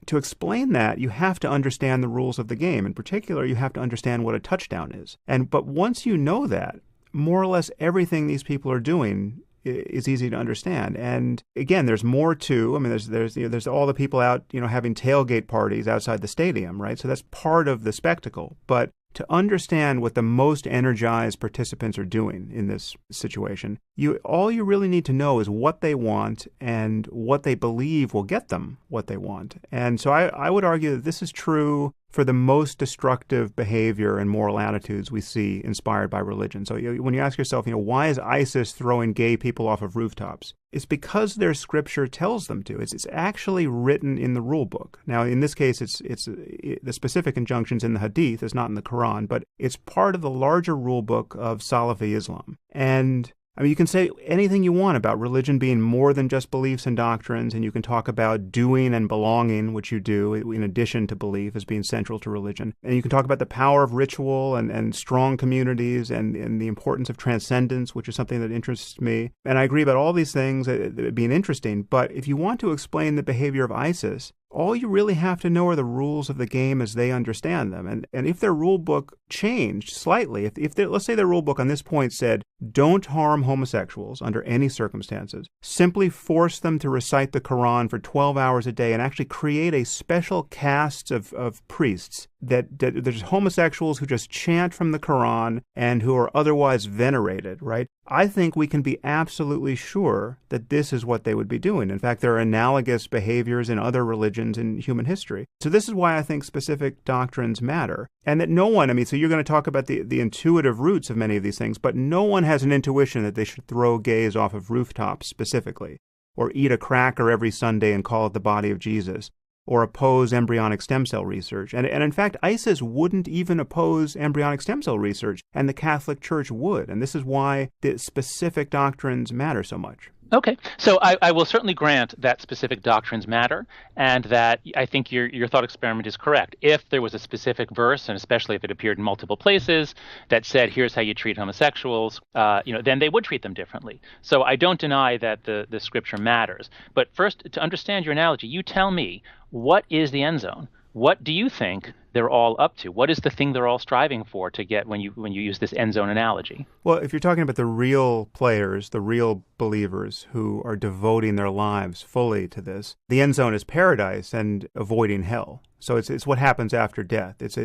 to explain that, you have to understand the rules of the game. In particular, you have to understand what a touchdown is. But once you know that, more or less everything these people are doing is easy to understand. And again, there's more to. There's all the people out, having tailgate parties outside the stadium, right? So that's part of the spectacle. But to understand what the most energized participants are doing in this situation, all you really need to know is what they want and what they believe will get them what they want. And so I would argue that this is true for the most destructive behavior and moral attitudes we see inspired by religion. So when you ask yourself, why is ISIS throwing gay people off of rooftops? is because their scripture tells them to. It's actually written in the rule book. Now, in this case, it's the specific injunctions in the Hadith. It's not in the Quran, but it's part of the larger rule book of Salafi Islam. And I mean, you can say anything you want about religion being more than just beliefs and doctrines, and you can talk about doing and belonging, which you do in addition to belief as being central to religion. And you can talk about the power of ritual and strong communities and the importance of transcendence, which is something that interests me. And I agree about all these things being interesting. But if you want to explain the behavior of ISIS, all you really have to know are the rules of the game as they understand them. And if their rule book changed slightly, if let's say their rule book on this point said, don't harm homosexuals under any circumstances, simply force them to recite the Quran for 12 hours a day and actually create a special caste of priests that there's homosexuals who just chant from the Quran and who are otherwise venerated, right? I think we can be absolutely sure that this is what they would be doing. In fact, there are analogous behaviors in other religions in human history. So this is why I think specific doctrines matter. And that no one, I mean, so you're going to talk about the intuitive roots of many of these things, but no one has an intuition that they should throw gays off of rooftops specifically, or eat a cracker every Sunday and call it the body of Jesus, or oppose embryonic stem cell research. And in fact, ISIS wouldn't even oppose embryonic stem cell research, and the Catholic Church would. And this is why the specific doctrines matter so much. Okay, so I will certainly grant that specific doctrines matter, and that I think your thought experiment is correct. If there was a specific verse, and especially if it appeared in multiple places, that said, here's how you treat homosexuals, then they would treat them differently. So I don't deny that the scripture matters. But first, to understand your analogy, you tell me, what is the end zone? What do you think they're all up to? What is the thing they're all striving for to get when you use this end zone analogy? Well, if you're talking about the real players, the real believers who are devoting their lives fully to this, the end zone is paradise and avoiding hell. So it's what happens after death. It's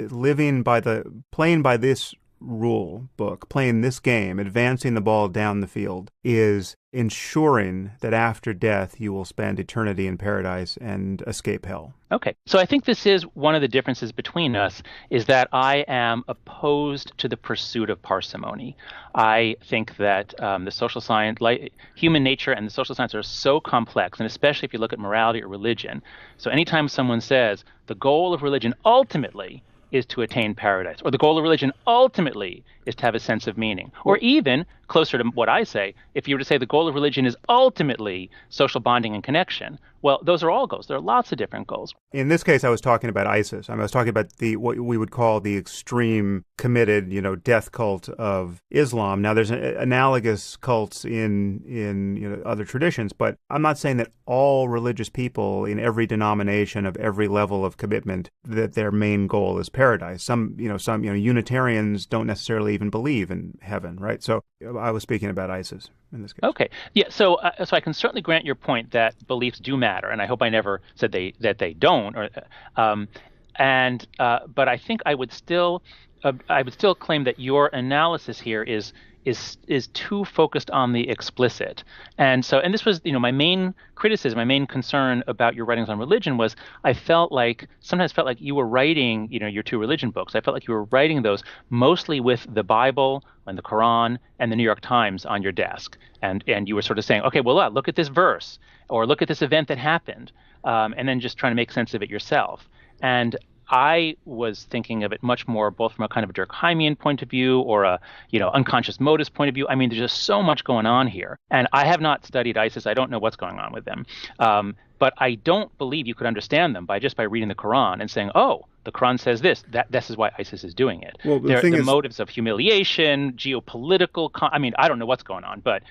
playing by this rule book, playing this game, advancing the ball down the field, is ensuring that after death you will spend eternity in paradise and escape hell. Okay, so I think this is one of the differences between us, is that I am opposed to the pursuit of parsimony. I think that the social science, human nature and the social science are so complex, and especially if you look at morality or religion. So anytime someone says the goal of religion ultimately is to attain paradise, or the goal of religion ultimately is to have a sense of meaning, or even closer to what I say, if you were to say the goal of religion is ultimately social bonding and connection, well, those are all goals. There are lots of different goals. In this case, I was talking about ISIS. I was talking about what we would call the extreme committed, death cult of Islam. Now, there's analogous cults in other traditions, but I'm not saying that all religious people in every denomination of every level of commitment, that their main goal is paradise. Some Unitarians don't necessarily even believe in heaven, right? So I was speaking about ISIS in this case. Okay, yeah. So I can certainly grant your point that beliefs do matter, and I hope I never said that they don't. But I think I would still claim that your analysis here is too focused on the explicit. And this was, my main criticism, my main concern about your writings on religion was I sometimes felt like you were writing, your two religion books. I felt like you were writing those mostly with the Bible and the Quran and the New York Times on your desk. And you were sort of saying, okay, well, look at this verse, or look at this event that happened, and then just trying to make sense of it yourself. And I was thinking of it much more both from a kind of a Durkheimian point of view or a, unconscious motives point of view. I mean, there's just so much going on here. And I have not studied ISIS. I don't know what's going on with them. But I don't believe you could understand them by reading the Quran and saying, oh, the Quran says this. This is why ISIS is doing it. Well, the motives of humiliation, geopolitical. I don't know what's going on, but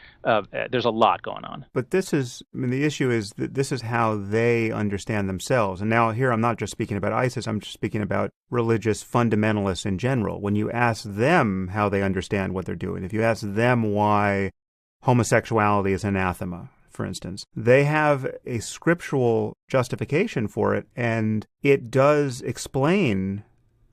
there's a lot going on. But the issue is that this is how they understand themselves. And now here I'm not just speaking about ISIS. I'm just speaking about religious fundamentalists in general. When you ask them how they understand what they're doing, if you ask them why homosexuality is anathema, for instance, they have a scriptural justification for it, and it does explain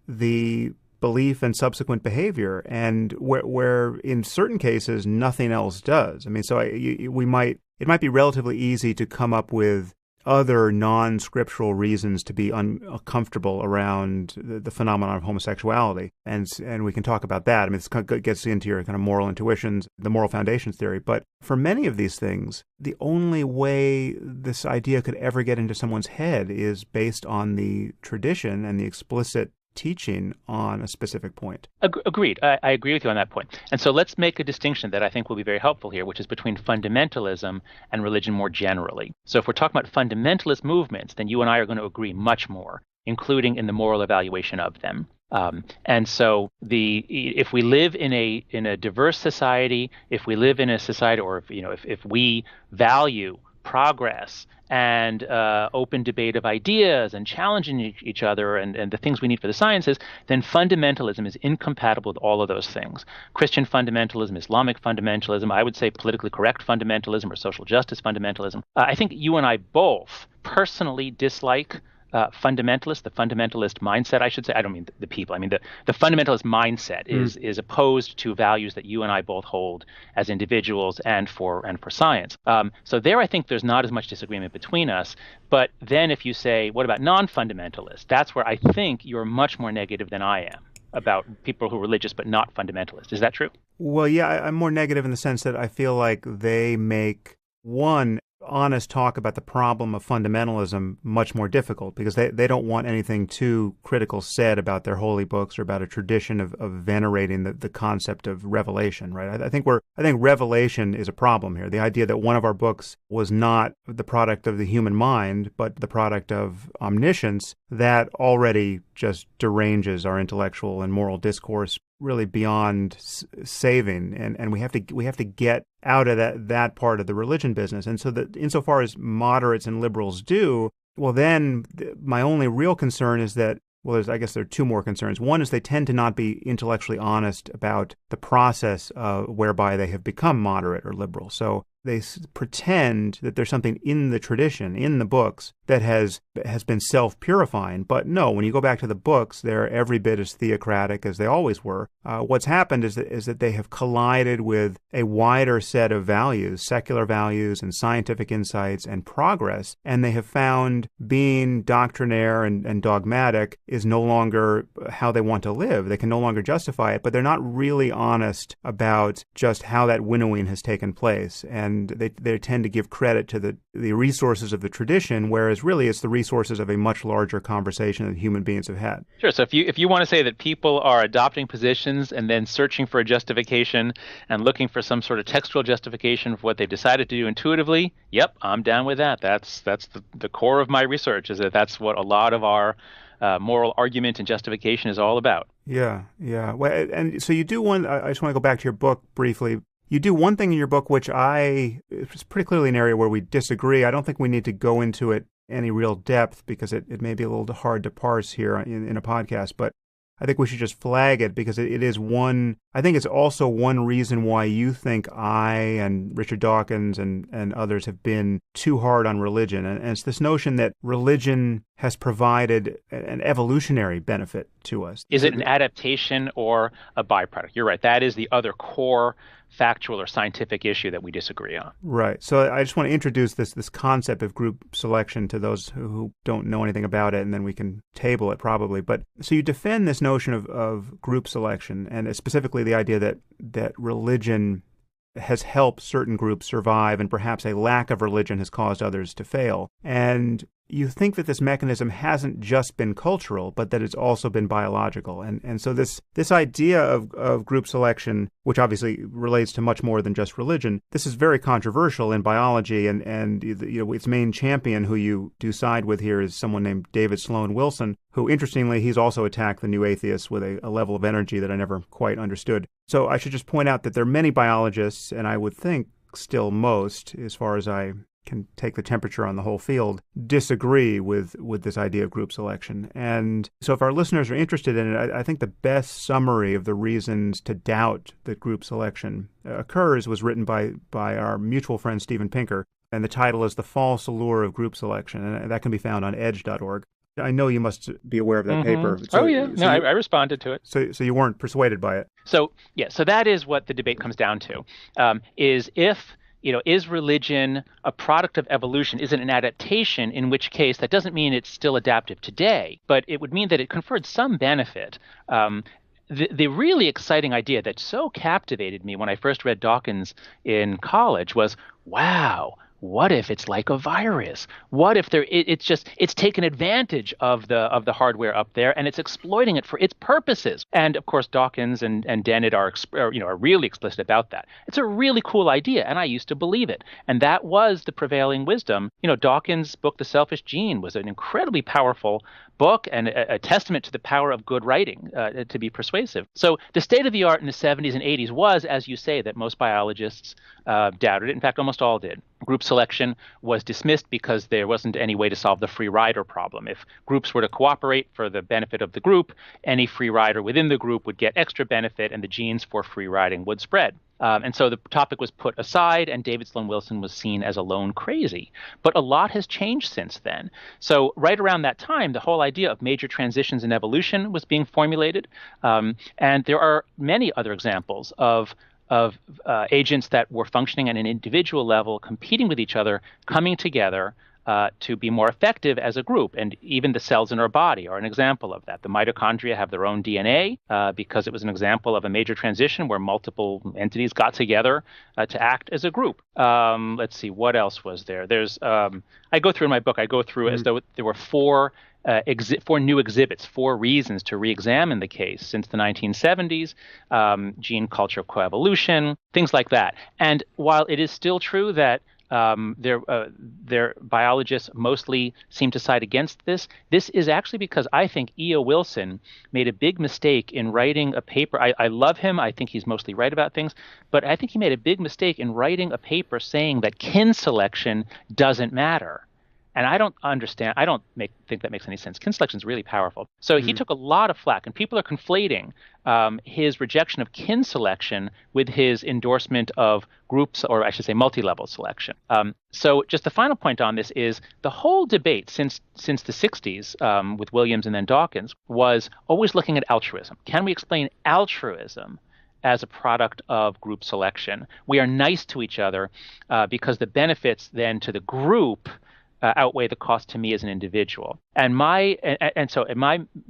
the belief and subsequent behavior, and where in certain cases nothing else does. I mean, so it might be relatively easy to come up with other non-scriptural reasons to be uncomfortable around the phenomenon of homosexuality. And we can talk about that. I mean, it gets into your kind of moral intuitions, the moral foundations theory. But for many of these things, the only way this idea could ever get into someone's head is based on the tradition and the explicit teaching on a specific point. Agreed. I agree with you on that point. And so let's make a distinction that I think will be very helpful here, which is between fundamentalism and religion more generally. So if we're talking about fundamentalist movements, then you and I are going to agree much more, including in the moral evaluation of them. And so if we live in a diverse society, if we live in a society, or if we value progress and open debate of ideas and challenging each other and the things we need for the sciences, then fundamentalism is incompatible with all of those things. Christian fundamentalism, Islamic fundamentalism, I would say politically correct fundamentalism or social justice fundamentalism. I think you and I both personally dislike the fundamentalist mindset, I should say. I don't mean the people. I mean the fundamentalist mindset is opposed to values that you and I both hold as individuals and for science. So there, I think there's not as much disagreement between us. But then if you say, what about non-fundamentalists? That's where I think you're much more negative than I am about people who are religious but not fundamentalist. Is that true? Well, yeah, I'm more negative in the sense that I feel like they make one honest talk about the problem of fundamentalism much more difficult, because they don't want anything too critical said about their holy books or about a tradition of venerating the concept of revelation, right? I think revelation is a problem here. The idea that one of our books was not the product of the human mind, but the product of omniscience, that already just deranges our intellectual and moral discourse really beyond saving, and we have to get out of that part of the religion business. And so that insofar as moderates and liberals do, well, then my only real concern is that, well, I guess there are two more concerns. One is they tend to not be intellectually honest about the process whereby they have become moderate or liberal. So they pretend that there's something in the tradition, in the books, that has been self-purifying. But no, when you go back to the books, they're every bit as theocratic as they always were. What's happened is that they have collided with a wider set of values, secular values and scientific insights and progress, and they have found being doctrinaire and dogmatic is no longer how they want to live. They can no longer justify it, but they're not really honest about just how that winnowing has taken place. And they tend to give credit to the resources of the tradition, whereas really it's the resources of a much larger conversation that human beings have had. Sure. So if you want to say that people are adopting positions and then searching for a justification and looking for some sort of textual justification for what they've decided to do intuitively, yep, I'm down with that. That's the core of my research, is that that's what a lot of our moral argument and justification is all about. Yeah. Well, and so you do one. I just want to go back to your book briefly. You do one thing in your book which it's pretty clearly an area where we disagree. I don't think we need to go into it any real depth because it may be a little hard to parse here in a podcast, but I think we should just flag it because it is one. I think it's also one reason why you think I and Richard Dawkins and others have been too hard on religion. And it's this notion that religion has provided an evolutionary benefit to us. Is it an adaptation or a byproduct? You're right. That is the other core factual or scientific issue that we disagree on. Right. So I just want to introduce this concept of group selection to those who don't know anything about it, and then we can table it probably. But so you defend this notion of group selection, and specifically the idea that religion has helped certain groups survive, and perhaps a lack of religion has caused others to fail. And you think that this mechanism hasn't just been cultural, but that it's also been biological. And so this idea of group selection, which obviously relates to much more than just religion, this is very controversial in biology, and its main champion, who you do side with here, is someone named David Sloan Wilson, who, interestingly, he's also attacked the new atheists with a level of energy that I never quite understood. So I should just point out that there are many biologists, and I would think still most, as far as I can take the temperature on the whole field, disagree with this idea of group selection. And so if our listeners are interested in it, I think the best summary of the reasons to doubt that group selection occurs was written by our mutual friend Steven Pinker, and the title is The False Allure of Group Selection, and that can be found on edge.org. I know you must be aware of that paper. So, I responded to it. So you weren't persuaded by it? So that is what the debate comes down to, is if is religion a product of evolution? Is it an adaptation? In which case, that doesn't mean it's still adaptive today, but it would mean that it conferred some benefit. The really exciting idea that so captivated me when I first read Dawkins in college was, wow, what if it's like a virus? What if it's taken advantage of the hardware up there and it's exploiting it for its purposes? And of course, Dawkins and Dennett are really explicit about that. It's a really cool idea, and I used to believe it. And that was the prevailing wisdom. Dawkins' book, The Selfish Gene, was an incredibly powerful book and a testament to the power of good writing to be persuasive. So the state of the art in the 70s and 80s was, as you say, that most biologists doubted it. In fact, almost all did. Group selection was dismissed because there wasn't any way to solve the free rider problem. If groups were to cooperate for the benefit of the group, any free rider within the group would get extra benefit, and the genes for free riding would spread. And so the topic was put aside, and David Sloan Wilson was seen as alone crazy. But a lot has changed since then. So right around that time, the whole idea of major transitions in evolution was being formulated. And there are many other examples of agents that were functioning at an individual level, competing with each other, coming together to be more effective as a group. And even the cells in our body are an example of that. The mitochondria have their own DNA because it was an example of a major transition where multiple entities got together to act as a group. Let's see, what else was there? There's I go through in my book, as though there were four new exhibits, 4 reasons to re-examine the case since the 1970s, gene culture coevolution, things like that. And while it is still true that their biologists mostly seem to side against this, this is actually because I think E.O. Wilson made a big mistake in writing a paper. I love him. I think he's mostly right about things. But I think he made a big mistake in writing a paper saying that kin selection doesn't matter. And I don't understand. I don't think that makes any sense. Kin selection is really powerful. So he took a lot of flack, and people are conflating his rejection of kin selection with his endorsement of groups, or I should say multi-level selection. So just the final point on this is the whole debate since the 60s with Williams and then Dawkins was always looking at altruism. Can we explain altruism as a product of group selection? We are nice to each other because the benefits then to the group outweigh the cost to me as an individual. And my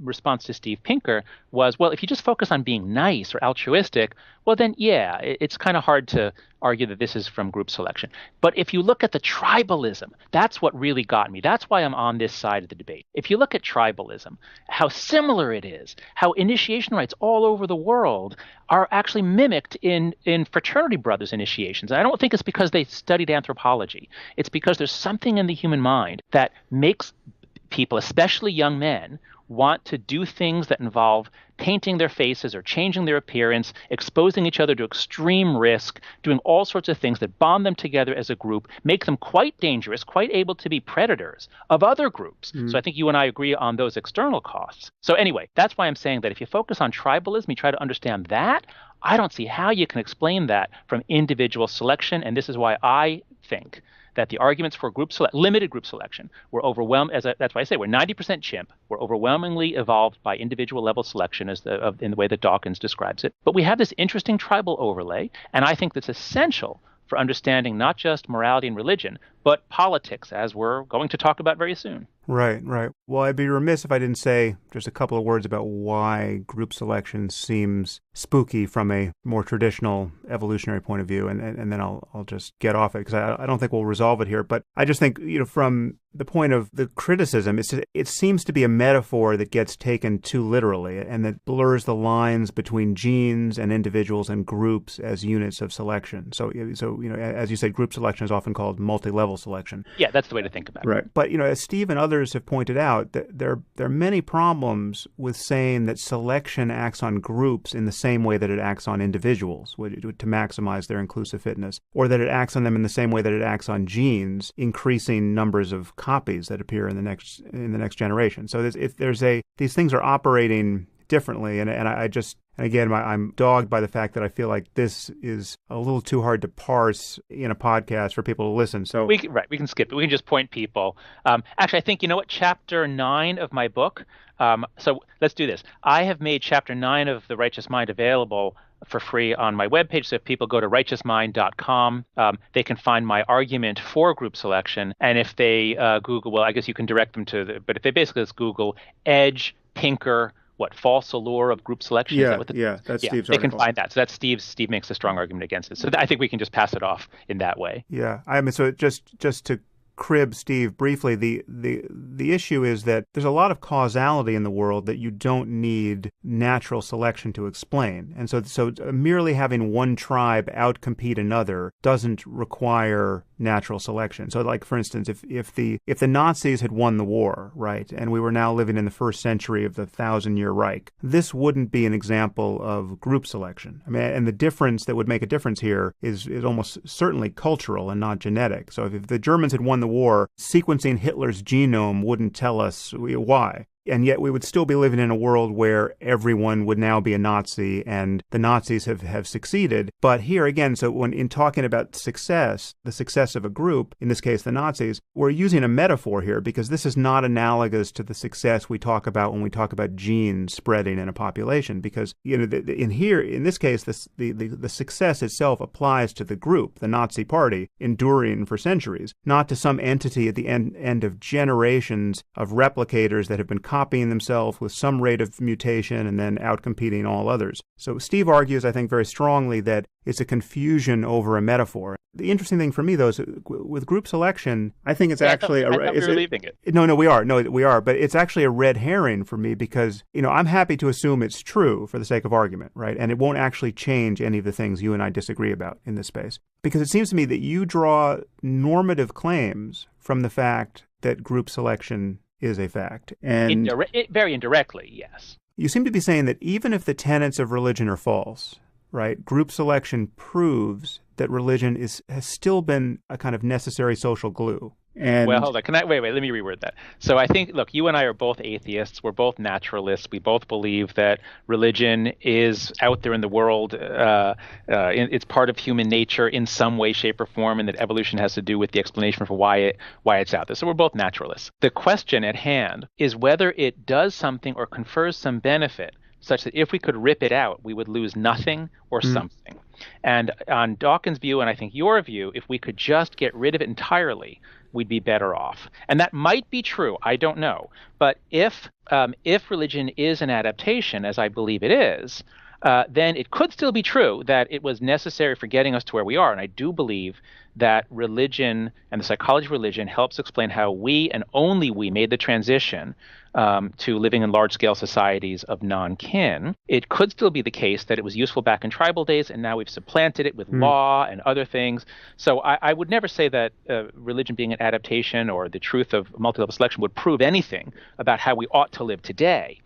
response to Steve Pinker was, well, if you just focus on being nice or altruistic, well, then, yeah, it's kind of hard to argue that this is from group selection. But if you look at the tribalism, that's what really got me. That's why I'm on this side of the debate. If you look at tribalism, how similar it is, how initiation rites all over the world are actually mimicked in fraternity brothers initiations. And I don't think it's because they studied anthropology. It's because there's something in the human mind that makes people, especially young men, want to do things that involve painting their faces or changing their appearance, exposing each other to extreme risk, doing all sorts of things that bond them together as a group, make them quite dangerous, quite able to be predators of other groups. So I think you and I agree on those external costs. So anyway, that's why I'm saying that if you focus on tribalism, you try to understand that, I don't see how you can explain that from individual selection. And this is why I think that the arguments for limited group selection were overwhelmed. That's why I say we're 90% chimp. We're overwhelmingly evolved by individual level selection, in the way that Dawkins describes it. But we have this interesting tribal overlay, and I think that's essential for understanding not just morality and religion, but politics, as we're going to talk about very soon. Right. Well, I'd be remiss if I didn't say just a couple of words about why group selection seems spooky from a more traditional evolutionary point of view, and then I'll just get off it because I don't think we'll resolve it here. But I just think, from the point of the criticism, it seems to be a metaphor that gets taken too literally and that blurs the lines between genes and individuals and groups as units of selection. So as you said, group selection is often called multi-level selection. Yeah, that's the way to think about it. Right. But, as Steve and others have pointed out, there are many problems with saying that selection acts on groups in the same way that it acts on individuals to maximize their inclusive fitness, or that it acts on them in the same way that it acts on genes, increasing numbers of copies that appear in the next generation. So these things are operating differently, and I'm dogged by the fact that I feel like this is a little too hard to parse in a podcast for people to listen. So we can skip it. We can just point people. Actually, I think, Chapter 9 of my book. So let's do this. I have made Chapter 9 of The Righteous Mind available for free on my webpage. So if people go to righteousmind.com, they can find my argument for group selection. And if they Google, well, I guess you can direct them to but if they basically just Google Edge, Pinker, false allure of group selection? Yeah, Is that what that's Steve's they article. can find that. So that's Steve makes a strong argument against it. So I think we can just pass it off in that way. Yeah, I mean, so just to crib Steve briefly, the issue is that there's a lot of causality in the world that you don't need natural selection to explain. And so merely having one tribe outcompete another doesn't require natural selection. So like, for instance, if the Nazis had won the war, right, and we were now living in the first century of the 1,000-year Reich, this wouldn't be an example of group selection. I mean, and the difference that would make a difference here is almost certainly cultural and not genetic. So if the Germans had won the war, sequencing Hitler's genome wouldn't tell us why. And yet we would still be living in a world where everyone would now be a Nazi and the Nazis have succeeded. But here again, so when in talking about success, the success of a group, in this case the Nazis, we're using a metaphor here because this is not analogous to the success we talk about when we talk about genes spreading in a population. Because in this case, the success itself applies to the group, the Nazi Party, enduring for centuries, not to some entity at the end of generations of replicators that have been copying themselves with some rate of mutation and then outcompeting all others. So Steve argues, I think, very strongly that it's a confusion over a metaphor. The interesting thing for me, though, is with group selection, I think it's actually... I thought we were leaving it. No, we are. But it's actually a red herring for me because, I'm happy to assume it's true for the sake of argument, right? And it won't actually change any of the things you and I disagree about in this space. Because it seems to me that you draw normative claims from the fact that group selection is a fact. And very indirectly, yes. You seem to be saying that even if the tenets of religion are false, right, group selection proves that religion has still been a kind of necessary social glue. And well, hold on. Wait, let me reword that. So I think, look, you and I are both atheists. We're both naturalists. We both believe that religion is out there in the world. It's part of human nature in some way, shape, or form, and that evolution has to do with the explanation for why it's out there. So we're both naturalists. The question at hand is whether it does something or confers some benefit such that if we could rip it out, we would lose nothing or something. And on Dawkins' view, and I think your view, if we could just get rid of it entirely, we'd be better off. And that might be true. I don't know. But if religion is an adaptation, as I believe it is, then it could still be true that it was necessary for getting us to where we are. And I do believe that religion and the psychology of religion helps explain how we and only we made the transition to living in large-scale societies of non-kin. It could still be the case that it was useful back in tribal days, and now we've supplanted it with law and other things. So I would never say that religion being an adaptation or the truth of multi-level selection would prove anything about how we ought to live today.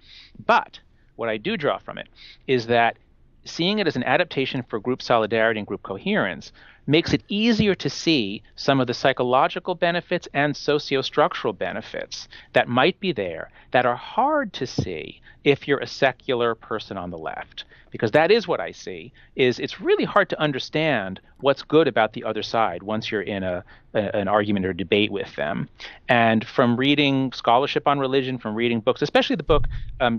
But what I do draw from it is that seeing it as an adaptation for group solidarity and group coherence makes it easier to see some of the psychological benefits and socio-structural benefits that might be there that are hard to see if you're a secular person on the left. Because that is what I see, is it's really hard to understand what's good about the other side once you're in an argument or debate with them. And from reading scholarship on religion, from reading books, especially the book,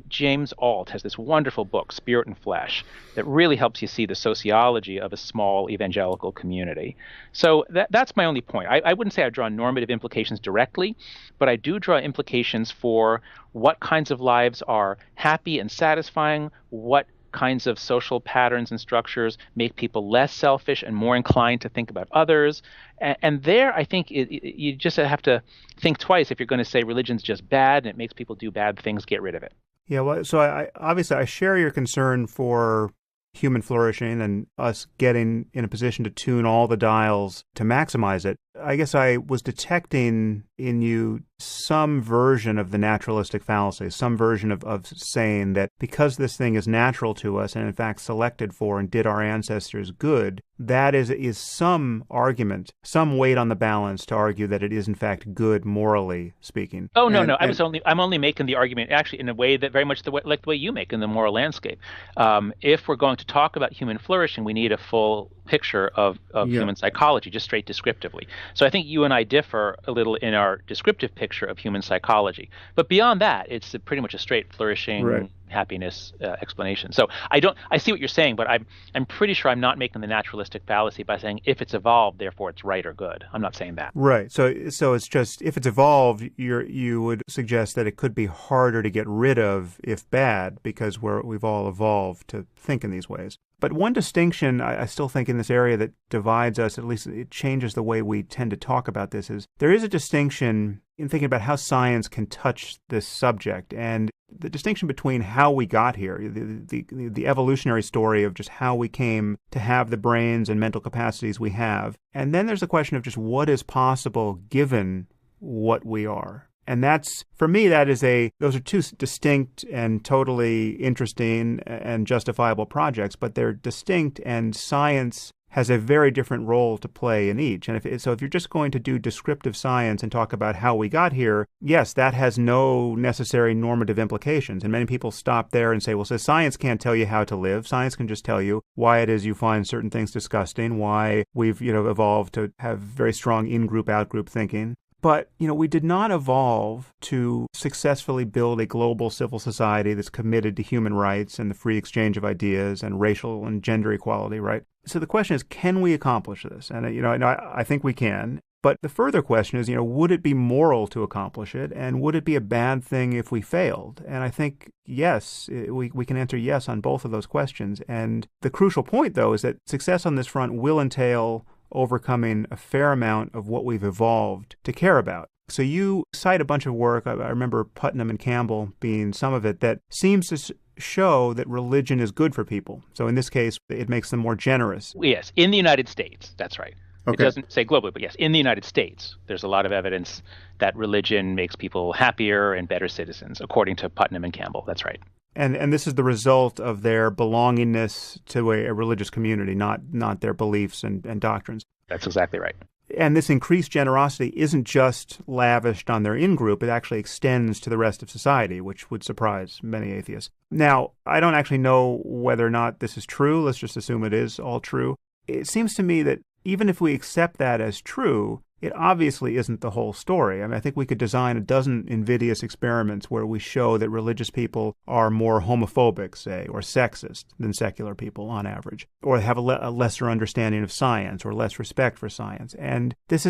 James Alt has this wonderful book, Spirit and Flesh, that really helps you see the sociology of a small evangelical community. So that's my only point. I wouldn't say I draw normative implications directly, but I do draw implications for what kinds of lives are happy and satisfying, what kinds of social patterns and structures make people less selfish and more inclined to think about others. And there, I think you just have to think twice if you're going to say religion's just bad and it makes people do bad things, get rid of it. Yeah, well, so I share your concern for human flourishing and us getting in a position to tune all the dials to maximize it. I guess I was detecting in you some version of the naturalistic fallacy, some version of saying that because this thing is natural to us and in fact selected for and did our ancestors good, that is some argument, some weight on the balance to argue that it is in fact good morally speaking. Oh, no. I'm only making the argument actually in a way that very much like the way you make in the moral landscape. If we're going to talk about human flourishing, we need a full picture of human psychology, just straight descriptively. So I think you and I differ a little in our descriptive picture of human psychology. But beyond that, it's pretty much a straight flourishing happiness explanation. So I see what you're saying, but I'm pretty sure I'm not making the naturalistic fallacy by saying if it's evolved, therefore it's right or good. I'm not saying that. Right. So it's just if it's evolved, you would suggest that it could be harder to get rid of if bad, because we've all evolved to think in these ways. But one distinction I still think in this area that divides us, at least it changes the way we tend to talk about this, is there is a distinction in thinking about how science can touch this subject, and the distinction between how we got here, the evolutionary story of just how we came to have the brains and mental capacities we have, and then there's the question of just what is possible given what we are. And that's, for me, those are two distinct and totally interesting and justifiable projects, but they're distinct, and science has a very different role to play in each. And if you're just going to do descriptive science and talk about how we got here, yes, that has no necessary normative implications. And many people stop there and say, well, so science can't tell you how to live. Science can just tell you why it is you find certain things disgusting, why we've, evolved to have very strong in-group, out-group thinking. But, we did not evolve to successfully build a global civil society that's committed to human rights and the free exchange of ideas and racial and gender equality, right? So the question is, can we accomplish this? And, I think we can. But the further question is, would it be moral to accomplish it? And would it be a bad thing if we failed? And I think, yes, we can answer yes on both of those questions. And the crucial point, though, is that success on this front will entail overcoming a fair amount of what we've evolved to care about. So you cite a bunch of work, I remember Putnam and Campbell being some of it, that seems to show that religion is good for people. So in this case, it makes them more generous. Yes, in the United States, that's right. Okay. It doesn't say globally, but yes, in the United States, there's a lot of evidence that religion makes people happier and better citizens, according to Putnam and Campbell. That's right. And this is the result of their belongingness to a religious community, not their beliefs and doctrines. That's exactly right. And this increased generosity isn't just lavished on their in-group, it actually extends to the rest of society, which would surprise many atheists. Now, I don't actually know whether or not this is true. Let's just assume it is all true. It seems to me that even if we accept that as true, it obviously isn't the whole story. I mean, I think we could design a dozen invidious experiments where we show that religious people are more homophobic, say, or sexist than secular people on average, or have a lesser understanding of science or less respect for science. And this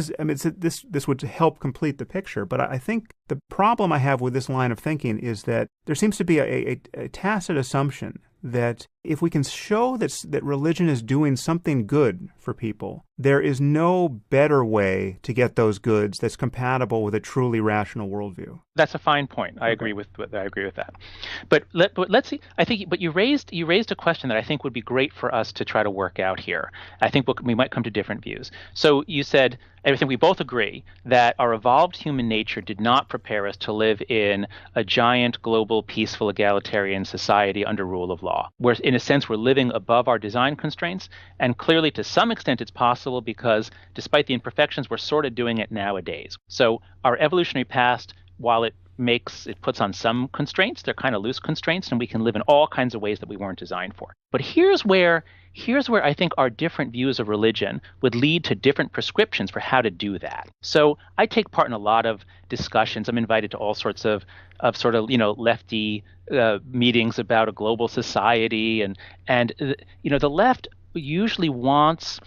would help complete the picture. But I think the problem I have with this line of thinking is that there seems to be a tacit assumption that if we can show that religion is doing something good for people, there is no better way to get those goods that's compatible with a truly rational worldview. That's a fine point. I agree with that. But let's see. But you raised a question that I think would be great for us to try to work out here. I think we might come to different views. So you said, I think we both agree that our evolved human nature did not prepare us to live in a giant, global, peaceful, egalitarian society under rule of law. Where, in a sense, we're living above our design constraints, and clearly to some extent it's possible because despite the imperfections, we're sort of doing it nowadays. So our evolutionary past, while it puts on some constraints, they're kind of loose constraints, and we can live in all kinds of ways that we weren't designed for. But here's where I think our different views of religion would lead to different prescriptions for how to do that. So I take part in a lot of discussions. I'm invited to all sorts of sort of, lefty meetings about a global society, and the left usually wants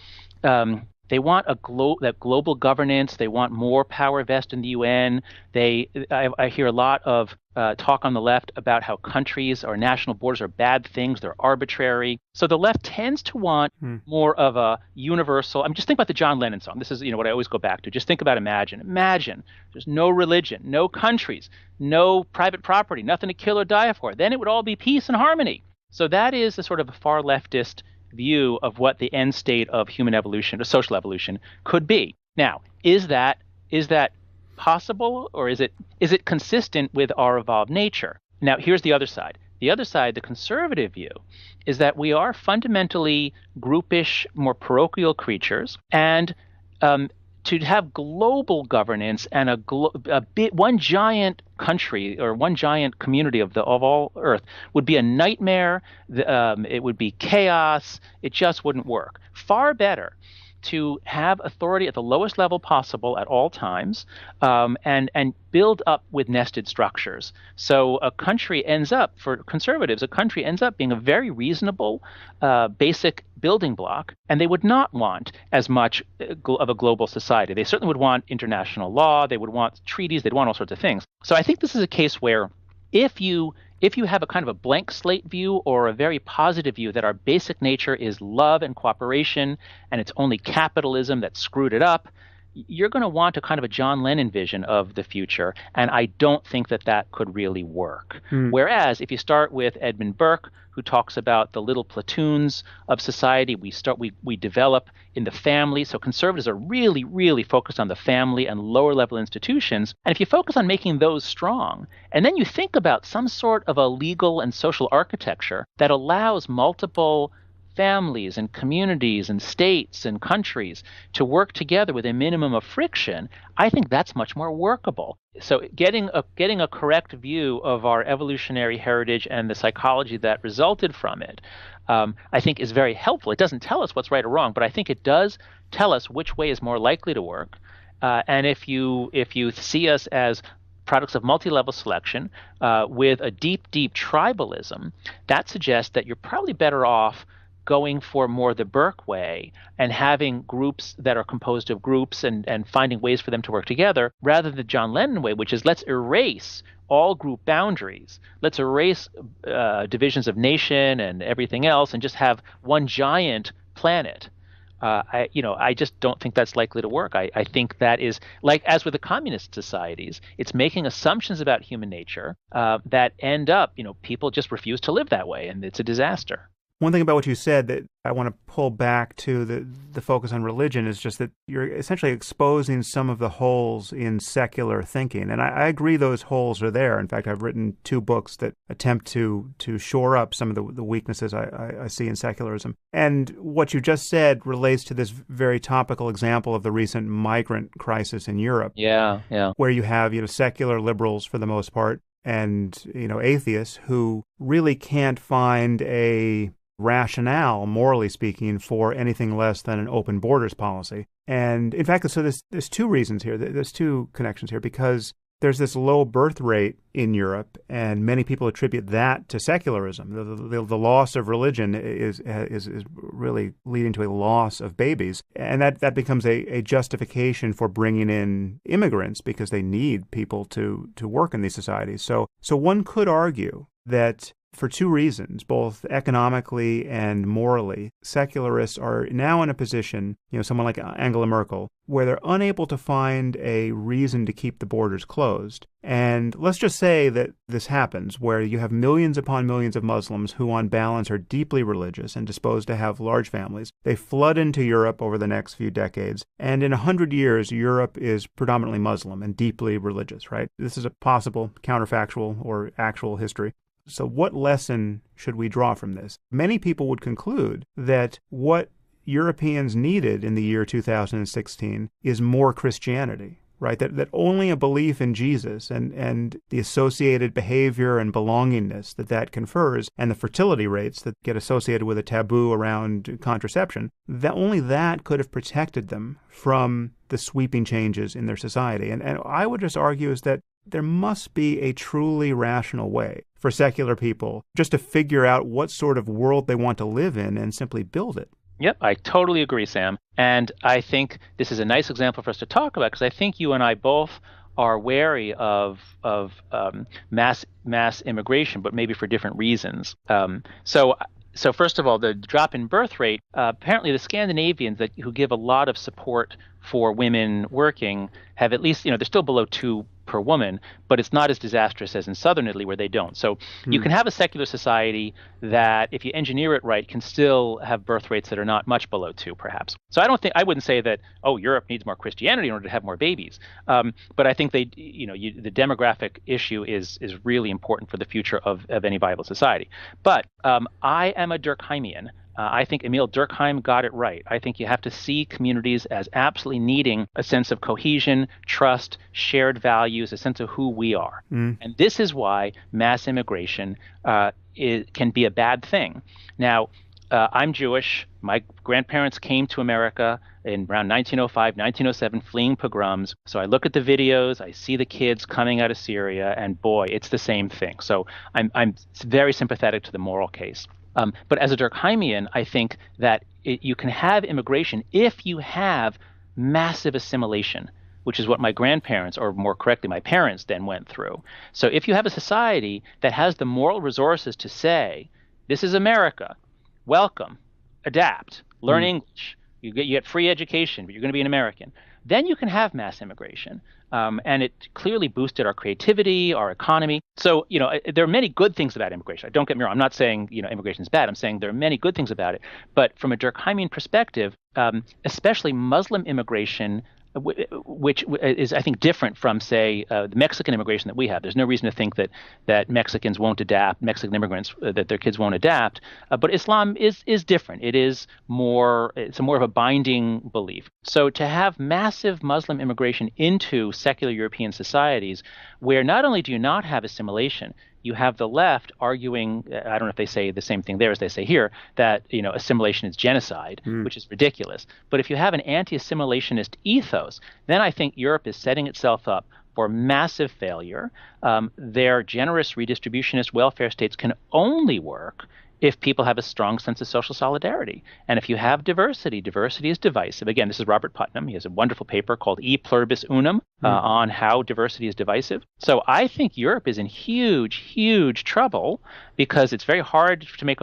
they want that global governance. They want more power vested in the UN. I hear a lot of talk on the left about how countries or national borders are bad things. They're arbitrary. So the left tends to want more of a universal. Just think about the John Lennon song. This is what I always go back to. Just think about Imagine. Imagine there's no religion, no countries, no private property, nothing to kill or die for. Then it would all be peace and harmony. So that is the sort of a far leftist view of what the end state of human evolution or social evolution could be. Now, is that possible, or is it consistent with our evolved nature? Now, here's the other side. The other side, the conservative view, is that we are fundamentally groupish, more parochial creatures, and to have global governance and one giant country or one giant community of all Earth would be a nightmare. It would be chaos. It just wouldn't work. Far better to have authority at the lowest level possible at all times, and build up with nested structures. So a country ends up, for conservatives, a country ends up being a very reasonable, basic building block, and they would not want as much of a global society. They certainly would want international law, they would want treaties, they'd want all sorts of things. So I think this is a case where if you have a kind of a blank slate view or a very positive view that our basic nature is love and cooperation and it's only capitalism that screwed it up, you're going to want a kind of a John Lennon vision of the future, and I don't think that could really work. Whereas if you start with Edmund Burke, who talks about the little platoons of society, we develop in the family. So conservatives are really, really focused on the family and lower level institutions. And if you focus on making those strong, and then you think about some sort of a legal and social architecture that allows multiple families and communities and states and countries to work together with a minimum of friction, I think that's much more workable. So getting a correct view of our evolutionary heritage and the psychology that resulted from it, I think is very helpful. It doesn't tell us what's right or wrong, but I think it does tell us which way is more likely to work. And if you see us as products of multi-level selection with a deep tribalism, that suggests that you're probably better off going for more the Burke way and having groups that are composed of groups and finding ways for them to work together, rather than the John Lennon way, which is let's erase all group boundaries. Let's erase divisions of nation and everything else and just have one giant planet. I just don't think that's likely to work. I think that is, like as with the communist societies, it's making assumptions about human nature that end up, people just refuse to live that way, and it's a disaster. One thing about what you said that I want to pull back to the focus on religion is just that you're essentially exposing some of the holes in secular thinking. And I agree those holes are there. In fact, I've written 2 books that attempt to shore up some of the weaknesses I see in secularism. And what you just said relates to this very topical example of the recent migrant crisis in Europe. Yeah. Where you have, secular liberals for the most part and, atheists who really can't find a rationale, morally speaking, for anything less than an open borders policy. And in fact, so there's 2 reasons here. There's 2 connections here, because there's this low birth rate in Europe, and many people attribute that to secularism. The loss of religion is really leading to a loss of babies, and that becomes a justification for bringing in immigrants because they need people to work in these societies. So one could argue that for 2 reasons, both economically and morally, secularists are now in a position, someone like Angela Merkel, where they're unable to find a reason to keep the borders closed. And let's just say that this happens, where you have millions upon millions of Muslims who on balance are deeply religious and disposed to have large families. They flood into Europe over the next few decades, and in 100 years, Europe is predominantly Muslim and deeply religious, right? This is a possible counterfactual or actual history. So what lesson should we draw from this? Many people would conclude that what Europeans needed in the year 2016 is more Christianity, right? That only a belief in Jesus and the associated behavior and belongingness that confers, and the fertility rates that get associated with a taboo around contraception, that only that could have protected them from the sweeping changes in their society. And I would just argue is that there must be a truly rational way for secular people just to figure out what sort of world they want to live in and simply build it. Yep, I totally agree, Sam. And I think this is a nice example for us to talk about, because I think you and I both are wary of mass immigration, but maybe for different reasons. So first of all, the drop in birth rate, apparently the Scandinavians who give a lot of support for women working have at least, they're still below 2 per woman, but it's not as disastrous as in southern Italy where they don't. So you can have a secular society that, if you engineer it right, can still have birth rates that are not much below 2, perhaps. So I wouldn't say that, Europe needs more Christianity in order to have more babies. But I think the demographic issue is really important for the future of any viable society. But I am a Durkheimian. I think Emil Durkheim got it right. I think you have to see communities as absolutely needing a sense of cohesion, trust, shared values, a sense of who we are. And this is why mass immigration can be a bad thing. Now, I'm Jewish. My grandparents came to America in around 1905, 1907, fleeing pogroms. So I look at the videos, I see the kids coming out of Syria, and boy, it's the same thing. So I'm very sympathetic to the moral case. But as a Durkheimian, I think that you can have immigration if you have massive assimilation, which is what my grandparents, or more correctly, my parents then went through. So if you have a society that has the moral resources to say, this is America, welcome, adapt, learn English, you get free education, but you're going to be an American, then you can have mass immigration. And it clearly boosted our creativity, our economy. So, there are many good things about immigration. Don't get me wrong. I'm not saying, immigration is bad. I'm saying there are many good things about it. But from a Durkheimian perspective, especially Muslim immigration, which is, I think, different from, say, the Mexican immigration that we have. There's no reason to think that Mexicans won't adapt, Mexican immigrants, that their kids won't adapt. But Islam is different. It's more of a binding belief. So to have massive Muslim immigration into secular European societies, where not only do you not have assimilation, you have the left arguing, I don't know if they say the same thing there as they say here, that assimilation is genocide, which is ridiculous. But if you have an anti-assimilationist ethos, then I think Europe is setting itself up for massive failure. Their generous redistributionist welfare states can only work if people have a strong sense of social solidarity. And if you have diversity, diversity is divisive. Again, this is Robert Putnam. He has a wonderful paper called E Pluribus Unum on how diversity is divisive. So I think Europe is in huge, huge trouble because it's very hard to make,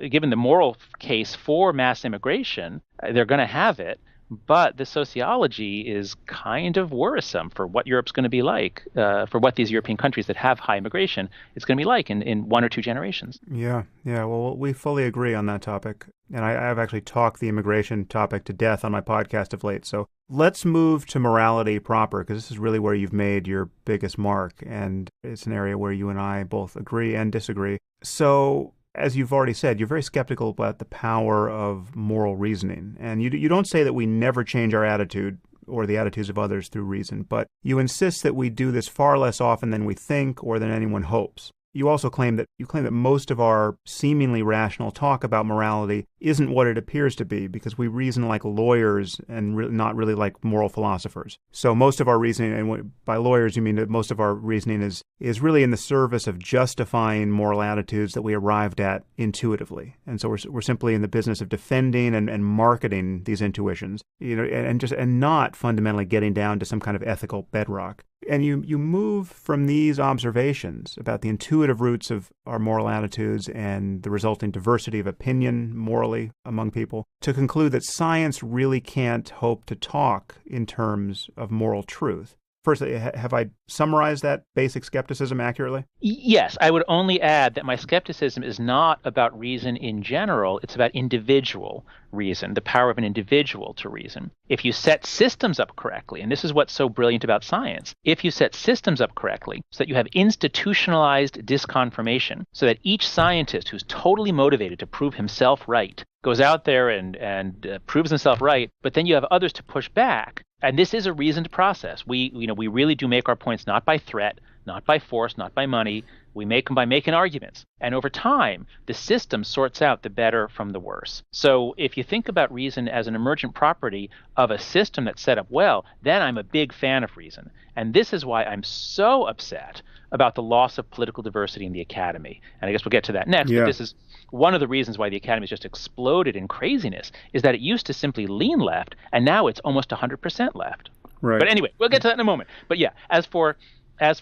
given the moral case for mass immigration, they're going to have it. But the sociology is kind of worrisome for what Europe's going to be like, for what these European countries that have high immigration is going to be like in 1 or 2 generations. Yeah. Well, we fully agree on that topic. And I've actually talked the immigration topic to death on my podcast of late. So let's move to morality proper, because this is really where you've made your biggest mark. And it's an area where you and I both agree and disagree. So, as you've already said, you're very skeptical about the power of moral reasoning. And you don't say that we never change our attitude or the attitudes of others through reason, but you insist that we do this far less often than we think or than anyone hopes. You also claim that most of our seemingly rational talk about morality isn't what it appears to be, because we reason like lawyers and not really like moral philosophers. So most of our reasoning, and by lawyers you mean that most of our reasoning is really in the service of justifying moral attitudes that we arrived at intuitively. And so we're simply in the business of defending and marketing these intuitions, and not fundamentally getting down to some kind of ethical bedrock. And you move from these observations about the intuitive roots of our moral attitudes and the resulting diversity of opinion morally among people to conclude that science really can't hope to talk in terms of moral truth. Firstly, have I summarized that basic skepticism accurately? Yes, I would only add that my skepticism is not about reason in general. It's about individual reason, the power of an individual to reason. If you set systems up correctly, and this is what's so brilliant about science, if you set systems up correctly so that you have institutionalized disconfirmation, so that each scientist who's totally motivated to prove himself right goes out there and proves himself right, but then you have others to push back. And this is a reasoned process. We really do make our points not by threat, not by force, not by money. We make them by making arguments. And over time, the system sorts out the better from the worse. So if you think about reason as an emergent property of a system that's set up well, then I'm a big fan of reason. And this is why I'm so upset about the loss of political diversity in the academy. And I guess we'll get to that next. Yeah. But this is one of the reasons why the academy has just exploded in craziness, is that it used to simply lean left, and now it's almost 100% left. Right. But anyway, we'll get to that in a moment. But yeah, as for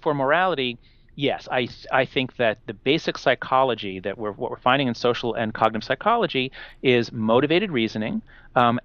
morality, yes, I think that the basic psychology that what we're finding in social and cognitive psychology is motivated reasoning,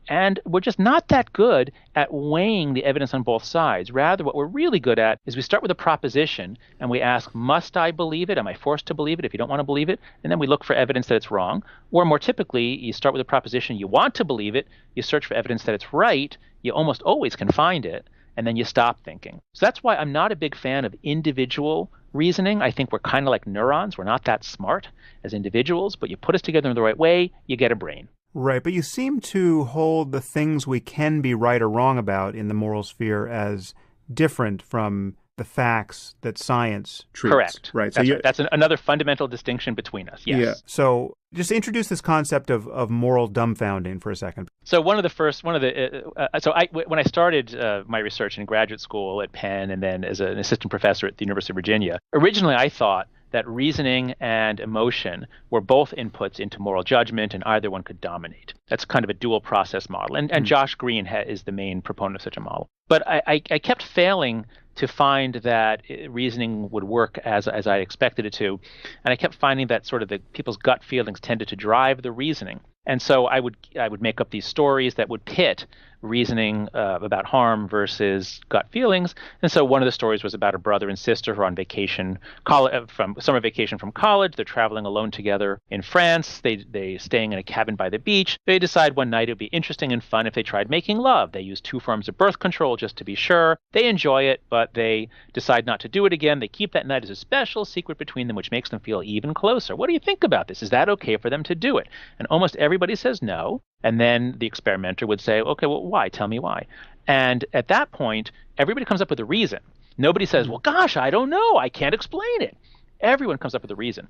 and we're just not that good at weighing the evidence on both sides. Rather, what we're really good at is we start with a proposition and we ask, must I believe it? Am I forced to believe it? If you don't want to believe it, and then we look for evidence that it's wrong. Or more typically, you start with a proposition, you want to believe it, you search for evidence that it's right, you almost always can find it, and then you stop thinking. So that's why I'm not a big fan of individual reasoning. I think we're kind of like neurons. We're not that smart as individuals, but you put us together in the right way, you get a brain. Right, but you seem to hold the things we can be right or wrong about in the moral sphere as different from the facts that science treats. Correct. Right. That's right. That's another fundamental distinction between us. Yes. Yeah. So just introduce this concept of moral dumbfounding for a second. So when I started my research in graduate school at Penn and then as an assistant professor at the University of Virginia, originally I thought that reasoning and emotion were both inputs into moral judgment, and either one could dominate. That's kind of a dual process model. And Josh Green is the main proponent of such a model. But I kept failing to find that reasoning would work as I expected it to. And I kept finding that sort of the people's gut feelings tended to drive the reasoning. And so I would make up these stories that would pit reasoning about harm versus gut feelings. And so one of the stories was about a brother and sister who are on vacation, from summer vacation from college. They're traveling alone together in France. They staying in a cabin by the beach. They decide one night it would be interesting and fun if they tried making love. They use 2 forms of birth control just to be sure. They enjoy it, but they decide not to do it again. They keep that night as a special secret between them, which makes them feel even closer. What do you think about this? Is that okay for them to do it? And almost everybody says no. And then the experimenter would say, okay, well, why? Tell me why. And at that point, everybody comes up with a reason. Nobody says, well, gosh, I don't know. I can't explain it. Everyone comes up with a reason.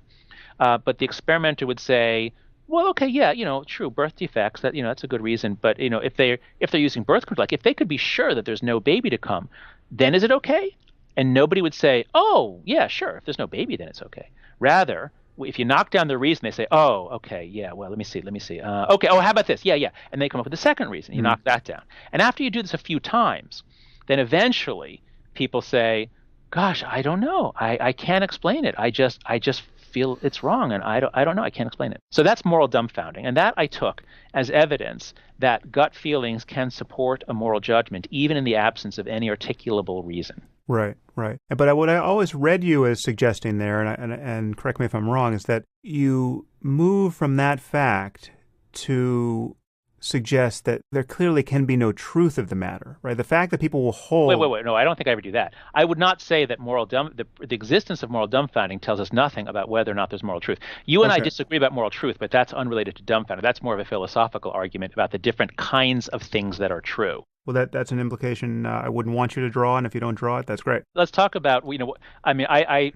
But the experimenter would say, well, okay, yeah, true, birth defects, that's a good reason. But, if they're using birth control, like if they could be sure that there's no baby to come, then is it okay? And nobody would say, oh, yeah, sure. If there's no baby, then it's okay. Rather, if you knock down the reason, they say, oh, okay, yeah, well, let me see. Okay, oh, how about this? Yeah. And they come up with a second reason. You knock that down. And after you do this a few times, then eventually people say, gosh, I don't know. I can't explain it. I just feel it's wrong, and I don't know. I can't explain it. So that's moral dumbfounding. And that I took as evidence that gut feelings can support a moral judgment, even in the absence of any articulable reason. Right. But what I always read you as suggesting there, and correct me if I'm wrong, is that you move from that fact to suggest that there clearly can be no truth of the matter, right? The fact that people will hold... Wait. No, I don't think I ever do that. I would not say that the existence of moral dumbfounding tells us nothing about whether or not there's moral truth. You and I disagree about moral truth, but that's unrelated to dumbfounding. That's more of a philosophical argument about the different kinds of things that are true. Well, that's an implication I wouldn't want you to draw, and if you don't draw it, that's great. Let's talk about, I'm very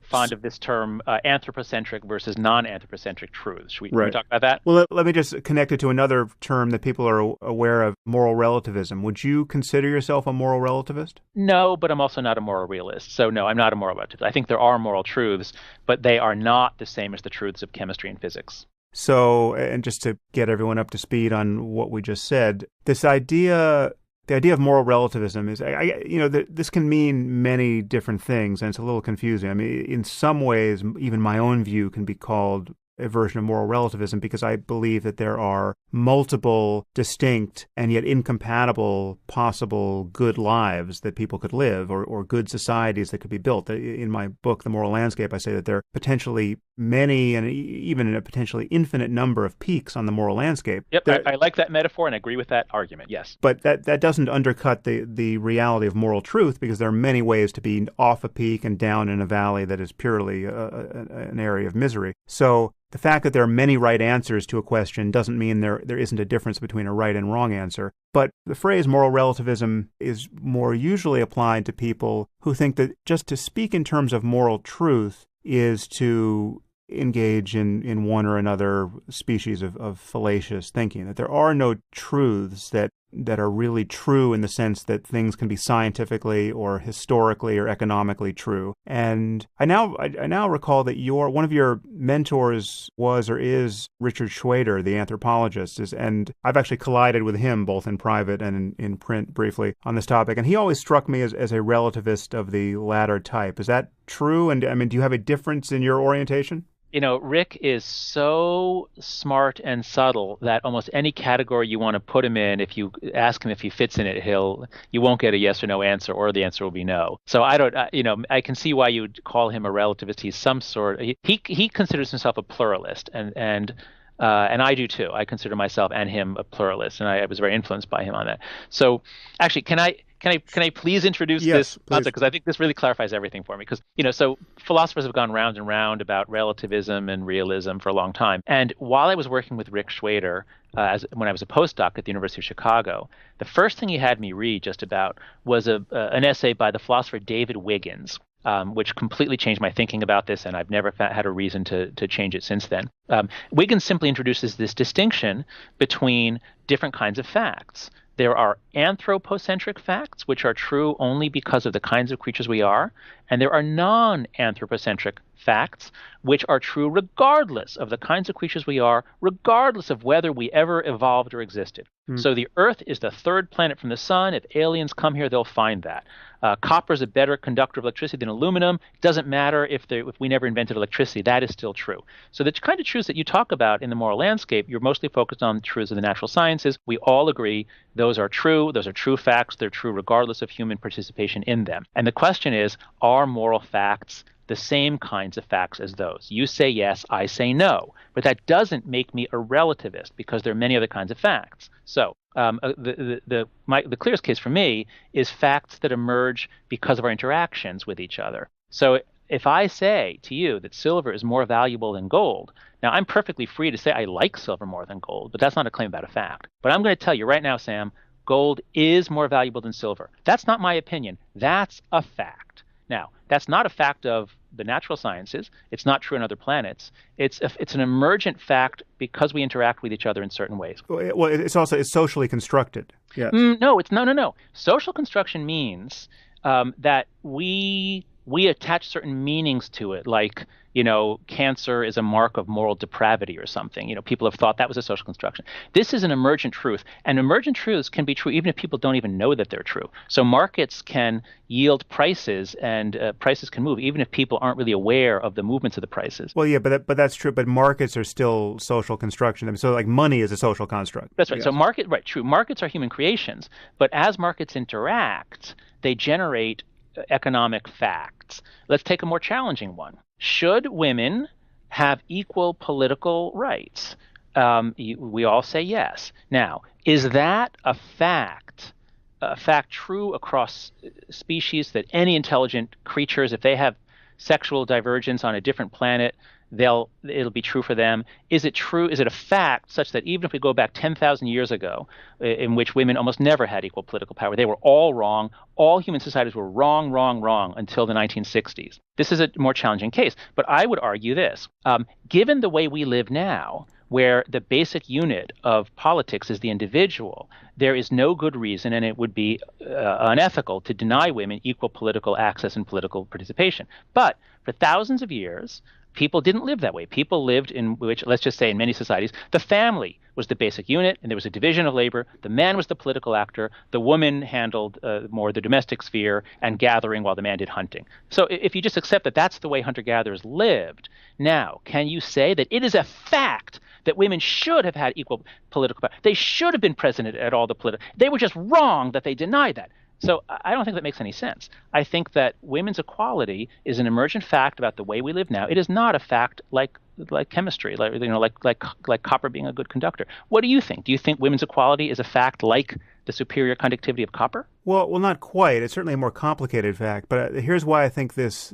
fond of this term anthropocentric versus non-anthropocentric truths. Should we talk about that? Well, let me just connect it to another term that people are aware of, moral relativism. Would you consider yourself a moral relativist? No, but I'm also not a moral realist. So no, I'm not a moral relativist. I think there are moral truths, but they are not the same as the truths of chemistry and physics. So, and just to get everyone up to speed on what we just said, the idea of moral relativism is, this can mean many different things, and it's a little confusing. I mean, in some ways, even my own view can be called a version of moral relativism because I believe that there are multiple distinct and yet incompatible possible good lives that people could live or good societies that could be built. In my book, The Moral Landscape, I say that there are potentially many and even a potentially infinite number of peaks on the moral landscape. Yep, I like that metaphor and I agree with that argument, yes. But that doesn't undercut the reality of moral truth because there are many ways to be off a peak and down in a valley that is purely an area of misery. So the fact that there are many right answers to a question doesn't mean there isn't a difference between a right and wrong answer. But the phrase moral relativism is more usually applied to people who think that just to speak in terms of moral truth is to engage in one or another species of fallacious thinking, that there are no truths that are really true in the sense that things can be scientifically or historically or economically true. And I now recall that one of your mentors was or is Richard Schwader, the anthropologist, and I've actually collided with him both in private and in print briefly on this topic. And he always struck me as a relativist of the latter type. Is that true? And I mean, do you have a difference in your orientation? Rick is so smart and subtle that almost any category you want to put him in, if you ask him if he fits in it, you won't get a yes or no answer, or the answer will be no. So I can see why you would call him a relativist. He's some sort. He considers himself a pluralist, and I do too. I consider myself and him a pluralist, and I was very influenced by him on that. So actually, can can I please introduce Yes, this please. concept, because I think this really clarifies everything for me. Because so philosophers have gone round and round about relativism and realism for a long time. And while I was working with Rick Schwader, when I was a postdoc at the University of Chicago, the first thing he had me read just about was an essay by the philosopher David Wiggins, which completely changed my thinking about this, and I've never had a reason to change it since then. Wiggins simply introduces this distinction between different kinds of facts. There are anthropocentric facts, which are true only because of the kinds of creatures we are, and there are non-anthropocentric facts, which are true regardless of the kinds of creatures we are, regardless of whether we ever evolved or existed. So the Earth is the third planet from the sun. If aliens come here, they'll find that. Copper is a better conductor of electricity than aluminum. It doesn't matter if we never invented electricity. That is still true. So the kind of truths that you talk about in the moral landscape, you're mostly focused on the truths of the natural sciences. We all agree those are true. Those are true facts. They're true regardless of human participation in them. And the question is, are moral facts the same kinds of facts as those? You say yes, I say no. But that doesn't make me a relativist, because there are many other kinds of facts. So the clearest case for me is facts that emerge because of our interactions with each other. So if I say to you that silver is more valuable than gold, now I'm perfectly free to say I like silver more than gold, but that's not a claim about a fact. But I'm going to tell you right now, Sam, gold is more valuable than silver. That's not my opinion. That's a fact. Now, that's not a fact of the natural sciences. It's not true on other planets. It's an emergent fact because we interact with each other in certain ways. Well, it's socially constructed. Yes. No. Social construction means that we attach certain meanings to it, like, cancer is a mark of moral depravity or something. People have thought that was a social construction. This is an emergent truth, and emergent truths can be true even if people don't even know that they're true. So markets can yield prices, and prices can move even if people aren't really aware of the movements of the prices. Well, yeah, but that's true. But markets are still social construction. I mean, so like money is a social construct. That's right. So true. Markets are human creations, but as markets interact, they generate economic facts. Let's take a more challenging one. Should women have equal political rights? We all say yes. Now, is that a fact true across species, that any intelligent creatures, if they have sexual divergence on a different planet, it'll be true for them? Is it true? Is it a fact such that even if we go back 10,000 years ago, in which women almost never had equal political power, they were all wrong, all human societies were wrong until the 1960s? This is a more challenging case. But I would argue this. Given the way we live now, where the basic unit of politics is the individual, there is no good reason, and it would be unethical, to deny women equal political access and political participation. But for thousands of years, people didn't live that way. People lived in which, let's just say in many societies, the family was the basic unit, and there was a division of labor. The man was the political actor. The woman handled more the domestic sphere and gathering, while the man did hunting. So if you just accept that that's the way hunter-gatherers lived, now, can you say that it is a fact that women should have had equal political power? They should have been present at all the political. They were just wrong that they denied that. So I don't think that makes any sense. I think that women's equality is an emergent fact about the way we live now. It is not a fact like chemistry, like copper being a good conductor. What do you think? Do you think women's equality is a fact like the superior conductivity of copper? Well, not quite. It's certainly a more complicated fact. But here's why I think this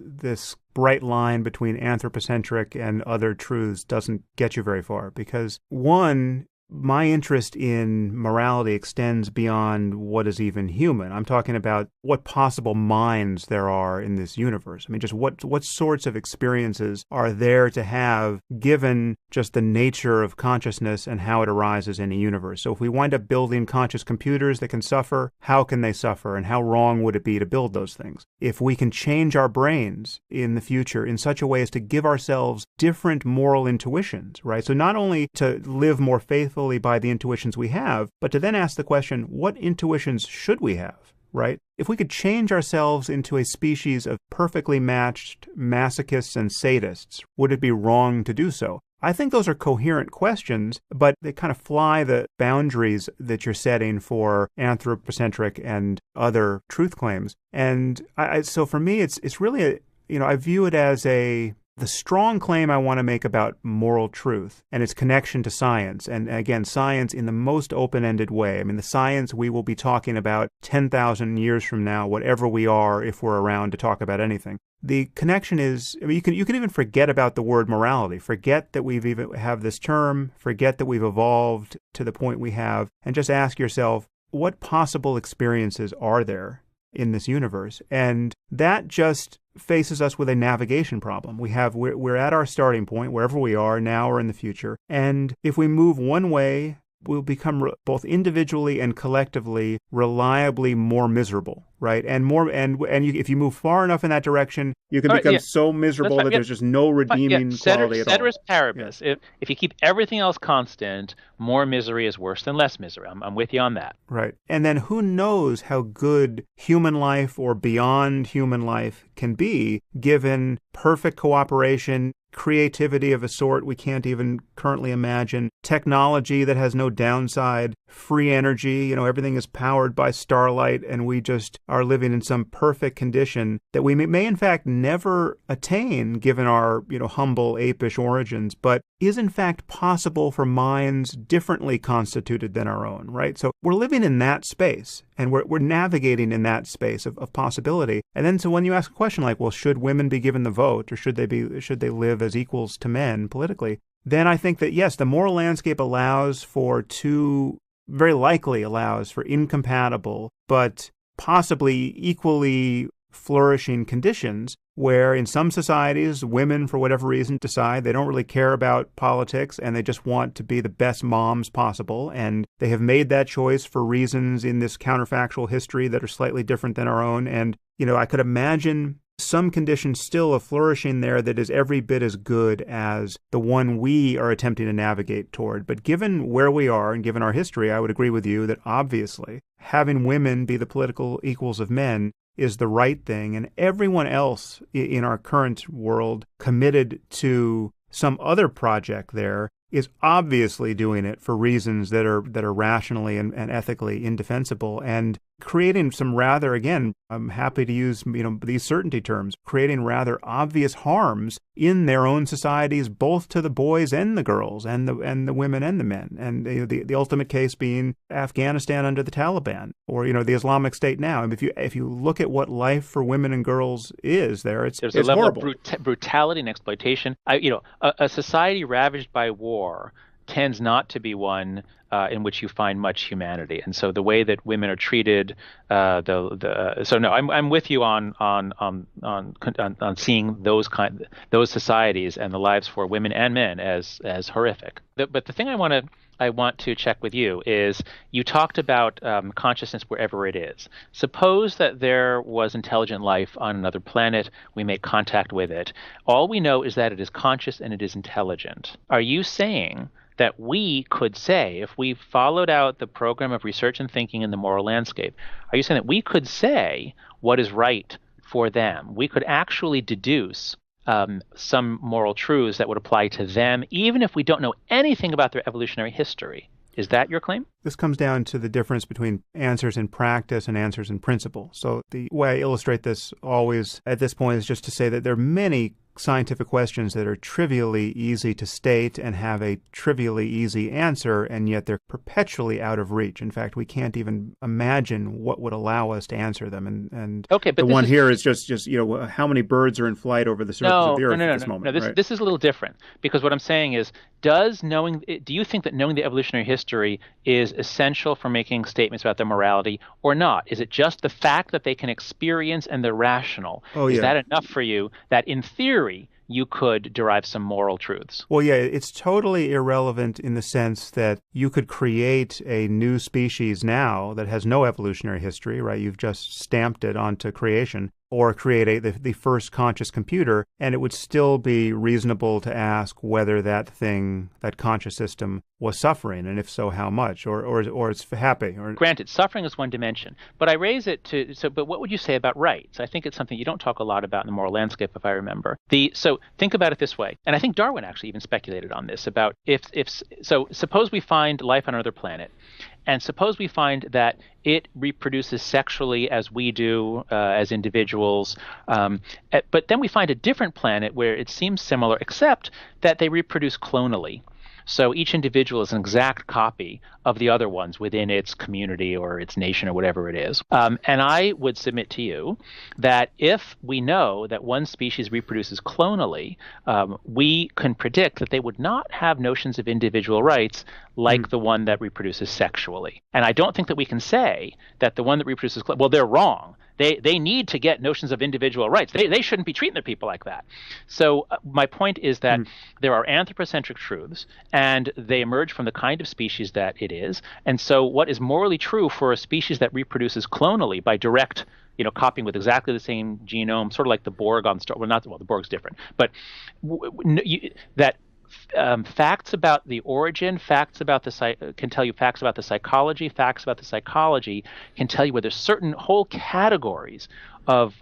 bright line between anthropocentric and other truths doesn't get you very far. Because one, my interest in morality extends beyond what is even human. I'm talking about what possible minds there are in this universe. I mean, just what sorts of experiences are there to have given just the nature of consciousness and how it arises in a universe. So if we wind up building conscious computers that can suffer, how can they suffer, and how wrong would it be to build those things? If we can change our brains in the future in such a way as to give ourselves different moral intuitions, right? So not only to live more faithfully by the intuitions we have, but to then ask the question, what intuitions should we have, right? If we could change ourselves into a species of perfectly matched masochists and sadists, would it be wrong to do so? I think those are coherent questions, but they kind of fly the boundaries that you're setting for anthropocentric and other truth claims. And so for me, it's really I view it as a the strong claim I want to make about moral truth and its connection to science, and again, science in the most open-ended way. I mean, the science we will be talking about 10,000 years from now, whatever we are, if we're around to talk about anything. The connection is, I mean, you can even forget about the word morality, forget that we've even have this term, forget that we've evolved to the point we have, and just ask yourself, what possible experiences are there in this universe? And that just faces us with a navigation problem. We're at our starting point, wherever we are now or in the future. And if we move one way, we'll become both individually and collectively reliably more miserable, right? If you move far enough in that direction, you can become so miserable that there's just no redeeming quality at all. Ceteris paribus. Yeah. If you keep everything else constant, more misery is worse than less misery. I'm with you on that. Right. And then who knows how good human life or beyond human life can be given perfect cooperation, creativity of a sort we can't even currently imagine, technology that has no downside, free energy, everything is powered by starlight, and we just are living in some perfect condition that we may in fact never attain given our, humble apish origins, but is in fact possible for minds differently constituted than our own, right? So we're living in that space, and we're navigating in that space of possibility. And then so when you ask a question like, well, should women be given the vote, or should they live as equals to men politically? Then I think that yes, the moral landscape very likely allows for incompatible, but possibly equally flourishing conditions where in some societies, women, for whatever reason, decide they don't really care about politics and they just want to be the best moms possible. And they have made that choice for reasons in this counterfactual history that are slightly different than our own. And, I could imagine some conditions still of flourishing there that is every bit as good as the one we are attempting to navigate toward. But given where we are and given our history, I would agree with you that obviously having women be the political equals of men is the right thing, and everyone else in our current world committed to some other project there is obviously doing it for reasons that are rationally and ethically indefensible, and creating some rather, again, I'm happy to use these certainty terms, creating rather obvious harms in their own societies, both to the boys and the girls, and the women and the men, and the ultimate case being Afghanistan under the Taliban, or the Islamic State now. And if you look at what life for women and girls is there's a level horrible. Of brutality and exploitation. A society ravaged by war tends not to be one in which you find much humanity, and so the way that women are treated, I'm with you on seeing those societies and the lives for women and men as horrific. But the thing I want to check with you is, you talked about consciousness wherever it is. Suppose that there was intelligent life on another planet, we make contact with it. All we know is that it is conscious and it is intelligent. Are you saying that we could say, if we followed out the program of research and thinking in the moral landscape, are you saying that we could say what is right for them? We could actually deduce some moral truths that would apply to them, even if we don't know anything about their evolutionary history. Is that your claim? This comes down to the difference between answers in practice and answers in principle. So the way I illustrate this always at this point is just to say that there are many scientific questions that are trivially easy to state and have a trivially easy answer, and yet they're perpetually out of reach. In fact, we can't even imagine what would allow us to answer them. And okay, but the one here is just how many birds are in flight over the surface of the Earth at this moment. No, this is a little different, because what I'm saying is, do you think that knowing the evolutionary history is essential for making statements about their morality or not? Is it just the fact that they can experience and they're rational? Is that enough for you that in theory you could derive some moral truths? Well, yeah, it's totally irrelevant in the sense that you could create a new species now that has no evolutionary history, right? You've just stamped it onto creation, or create the first conscious computer, and it would still be reasonable to ask whether that conscious system was suffering, and if so, how much, or it's happy. Or granted, suffering is one dimension, but I raise it but what would you say about rights? I think it's something you don't talk a lot about in the moral landscape, if I remember. So think about it this way, and I think Darwin actually even speculated on this, about if suppose we find life on another planet, And suppose we find that it reproduces sexually as we do as individuals, but then we find a different planet where it seems similar, except that they reproduce clonally. So each individual is an exact copy of the other ones within its community or its nation or whatever it is. And I would submit to you that if we know that one species reproduces clonally, we can predict that they would not have notions of individual rights like the one that reproduces sexually. And I don't think that we can say that the one that reproduces, well, they're wrong. They need to get notions of individual rights. They shouldn't be treating their people like that. So my point is that there are anthropocentric truths, and they emerge from the kind of species that it is. And so what is morally true for a species that reproduces clonally by direct copying with exactly the same genome, sort of like the Borg on Star. Well, the Borg's different, but that facts about the origin, can tell you facts about the psychology. Facts about the psychology can tell you whether certain whole categories of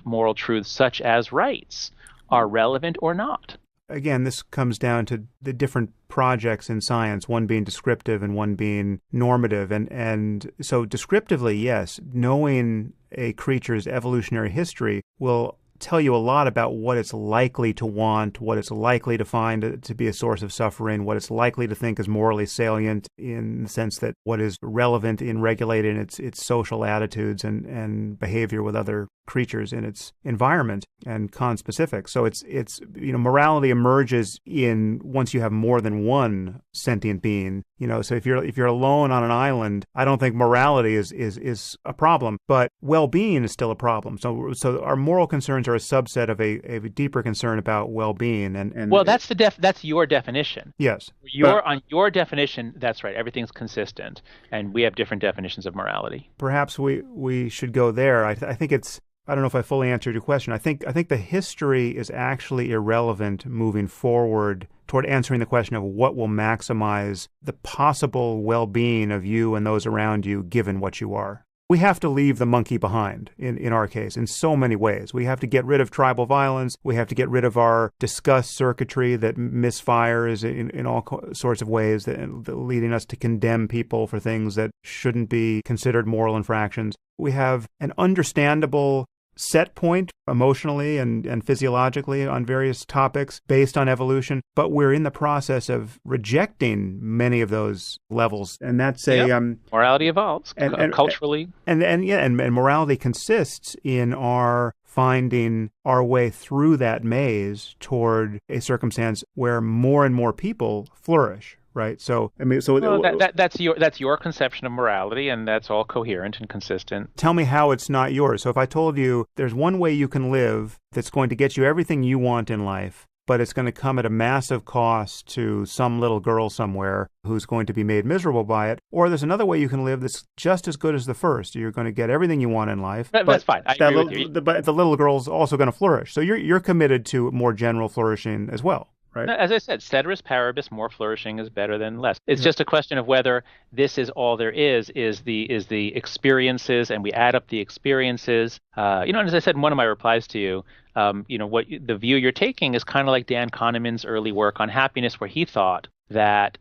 moral truths, such as rights, are relevant or not. Again, this comes down to the different projects in science, one being descriptive and one being normative. And so descriptively, yes, knowing a creature's evolutionary history will tell you a lot about what it's likely to want, what it's likely to find to be a source of suffering, what it's likely to think is morally salient in the sense that what is relevant in regulating its social attitudes and behavior with other creatures in its environment and conspecific. So it's morality emerges in once you have more than one sentient being. So if you're alone on an island, I don't think morality is a problem, but well-being is still a problem. So our moral concerns are a subset of a deeper concern about well-being. And well, that's your definition. Yes. On your definition, that's right. Everything's consistent, and we have different definitions of morality. Perhaps we should go there. I think it's. I don't know if I fully answered your question. I think the history is actually irrelevant moving forward toward answering the question of what will maximize the possible well-being of you and those around you given what you are. We have to leave the monkey behind in our case in so many ways. We have to get rid of tribal violence. We have to get rid of our disgust circuitry that misfires in all sorts of ways, that leading us to condemn people for things that shouldn't be considered moral infractions. We have an understandable set point emotionally and physiologically on various topics based on evolution, but we're in the process of rejecting many of those levels, and that's morality evolves culturally, and morality consists in our finding our way through that maze toward a circumstance where more and more people flourish. Right. So that's your conception of morality, and that's all coherent and consistent. Tell me how it's not yours. So if I told you there's one way you can live that's going to get you everything you want in life, but it's going to come at a massive cost to some little girl somewhere who's going to be made miserable by it, or there's another way you can live that's just as good as the first. You're going to get everything you want in life. That's fine. I agree with you. But the little girl's also going to flourish. So you're committed to more general flourishing as well. Right. As I said, ceteris paribus, more flourishing is better than less. It's just a question of whether this is all there is the experiences, and we add up the experiences. And as I said in one of my replies to you, the view you're taking is kind of like Dan Kahneman's early work on happiness, where he thought that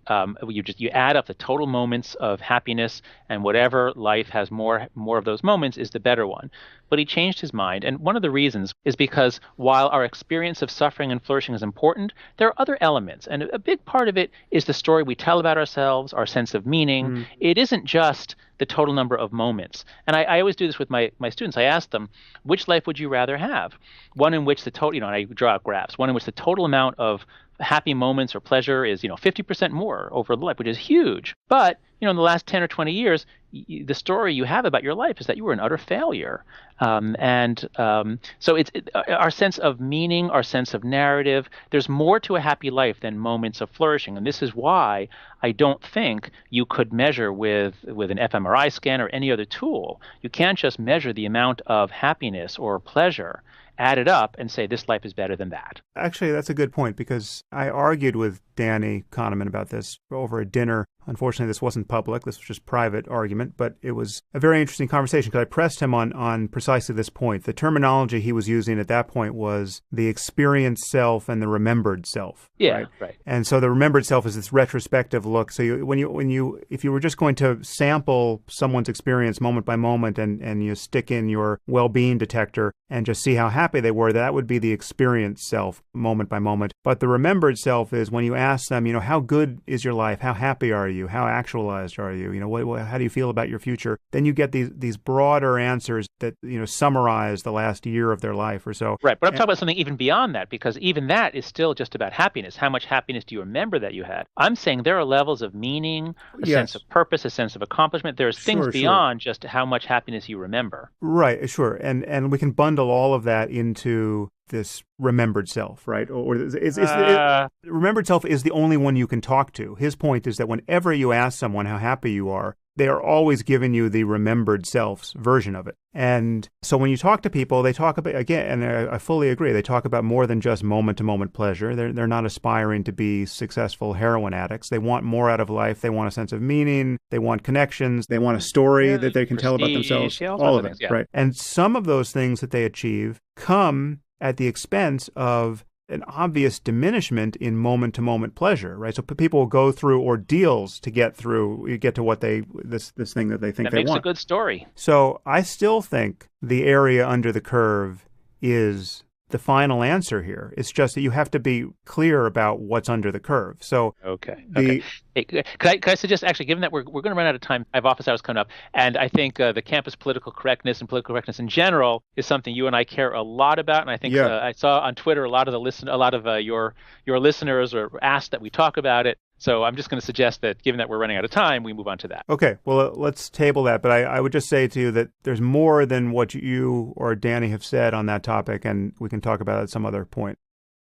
you add up the total moments of happiness, and whatever life has more of those moments is the better one. But he changed his mind, and one of the reasons is because while our experience of suffering and flourishing is important, there are other elements, and a big part of it is the story we tell about ourselves, our sense of meaning. It isn't just the total number of moments. And I always do this with my students. I ask them, which life would you rather have? One in which the total, and I draw out graphs, one in which the total amount of happy moments or pleasure is 50% more over the life, which is huge. But in the last 10 or 20 years, the story you have about your life is that you were an utter failure. So it's our sense of meaning, our sense of narrative. There's more to a happy life than moments of flourishing. And this is why I don't think you could measure with an fMRI scan or any other tool. You can't just measure the amount of happiness or pleasure, add it up, and say this life is better than that. Actually, that's a good point, because I argued with Danny Kahneman about this over a dinner. Unfortunately, this wasn't public. This was just private argument. moment, but it was a very interesting conversation because I pressed him on precisely this point. The terminology he was using at that point was the experienced self and the remembered self. Yeah, right. And so the remembered self is this retrospective look. So if you were just going to sample someone's experience moment by moment and you stick in your well-being detector and just see how happy they were, that would be the experienced self moment by moment. But the remembered self is when you ask them, how good is your life? How happy are you? How actualized are you? How do you feel about your future? Then you get these broader answers that, summarize the last year of their life or so. Right. But I'm talking about something even beyond that, because even that is still just about happiness. How much happiness do you remember that you had? I'm saying there are levels of meaning, a sense of purpose, a sense of accomplishment. There's things beyond just how much happiness you remember. Right. Sure. And we can bundle all of that into this remembered self, right? Remembered self is the only one you can talk to. His point is that whenever you ask someone how happy you are, they are always giving you the remembered self's version of it. And so when you talk to people, they talk about, again, and I fully agree, they talk about more than just moment-to-moment pleasure. They're not aspiring to be successful heroin addicts. They want more out of life. They want a sense of meaning. They want connections. They want a story that they can tell about themselves. All of it, right? And some of those things that they achieve come at the expense of an obvious diminishment in moment-to-moment pleasure, right? So people will go through ordeals to get to what this thing that they think they want. That makes a good story. So I still think the area under the curve is the final answer here. It's just that you have to be clear about what's under the curve. So okay. Hey, could I suggest, actually, given that we're going to run out of time, I have office hours coming up, and I think the campus political correctness and political correctness in general is something you and I care a lot about. And I think I saw on Twitter a lot of your listeners are asked that we talk about it. So I'm just going to suggest that, given that we're running out of time, we move on to that. Okay. Well, let's table that. But I would just say to you that there's more than what you or Danny have said on that topic, and we can talk about it at some other point.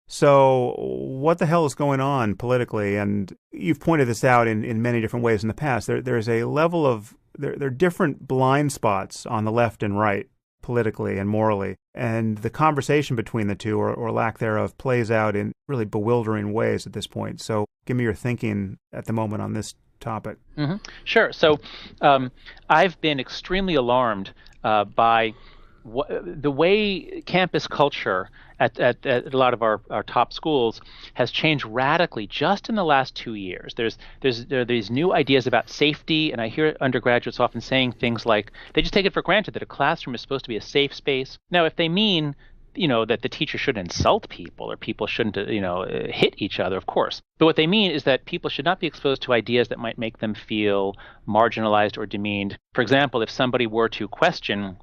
So what the hell is going on politically? And you've pointed this out in many different ways in the past. There's a level of there are different blind spots on the left and right, politically and morally. And the conversation between the two, or lack thereof, plays out in really bewildering ways at this point. So give me your thinking at the moment on this topic. Mm-hmm. Sure. So I've been extremely alarmed by the way campus culture at a lot of our top schools has changed radically just in the last 2 years. There are these new ideas about safety, and I hear undergraduates often saying things like they just take it for granted that a classroom is supposed to be a safe space. Now, if they mean that the teacher shouldn't insult people or people shouldn't, hit each other, of course. But what they mean is that people should not be exposed to ideas that might make them feel marginalized or demeaned. For example, if somebody were to question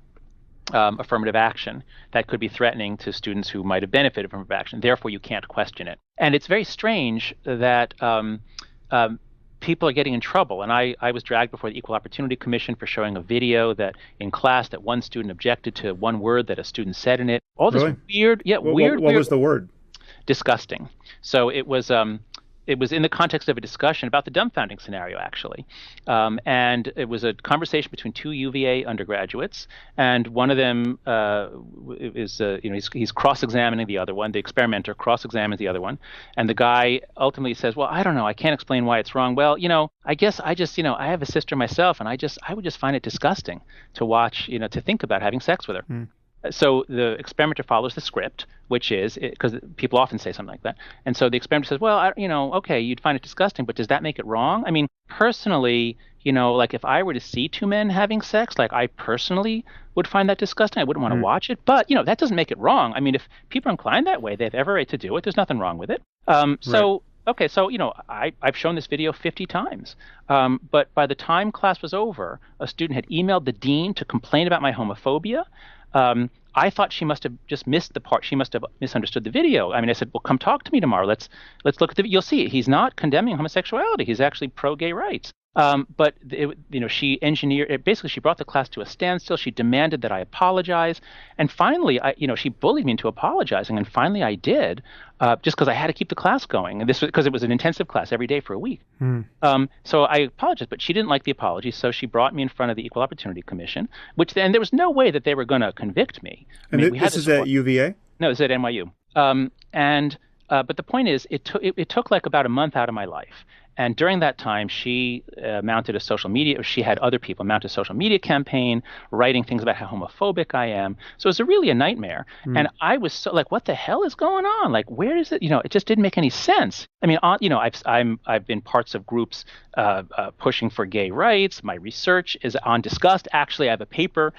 affirmative action, that could be threatening to students who might have benefited from affirmative action. Therefore, you can't question it. And it's very strange that people are getting in trouble. And I was dragged before the Equal Opportunity Commission for showing a video that in class that one student objected to one word that a student said in it. All this weird. What was the word? Disgusting. So it was in the context of a discussion about the dumbfounding scenario, actually. And it was a conversation between two UVA undergraduates, and one of them he's cross-examining the other one. The experimenter cross-examines the other one, and the guy ultimately says, well, I don't know, I can't explain why it's wrong. Well, I guess I just, I have a sister myself, and I would just find it disgusting to watch, to think about having sex with her. Mm. So the experimenter follows the script, which is, because people often say something like that. And so the experimenter says, well, okay, you'd find it disgusting, but does that make it wrong? I mean, personally, like if I were to see two men having sex, like I personally would find that disgusting. I wouldn't want to watch it. But, that doesn't make it wrong. I mean, if people are inclined that way, they have every right to do it. There's nothing wrong with it. So, okay, so, I've shown this video 50 times. But by the time class was over, a student had emailed the dean to complain about my homophobia. I thought she must have just missed the part. She must have misunderstood the video. I mean, I said, well, come talk to me tomorrow. Let's look at the video. You'll see he's not condemning homosexuality. He's actually pro-gay rights. But she engineered. Basically, she brought the class to a standstill. She demanded that I apologize, and finally, she bullied me into apologizing. And finally, I did, just because I had to keep the class going. And this was because it was an intensive class every day for a week. So I apologized, but she didn't like the apology, so she brought me in front of the Equal Opportunity Commission. And there was no way that they were going to convict me. This is at UVA? No, it's at NYU. But the point is, it took like about a month out of my life. And during that time, she she had other people mount a social media campaign, writing things about how homophobic I am. So it was really a nightmare. And I was so like, what the hell is going on? Like, where is it? It just didn't make any sense. I mean, I've been parts of groups pushing for gay rights. My research is on disgust. Actually, I have a paper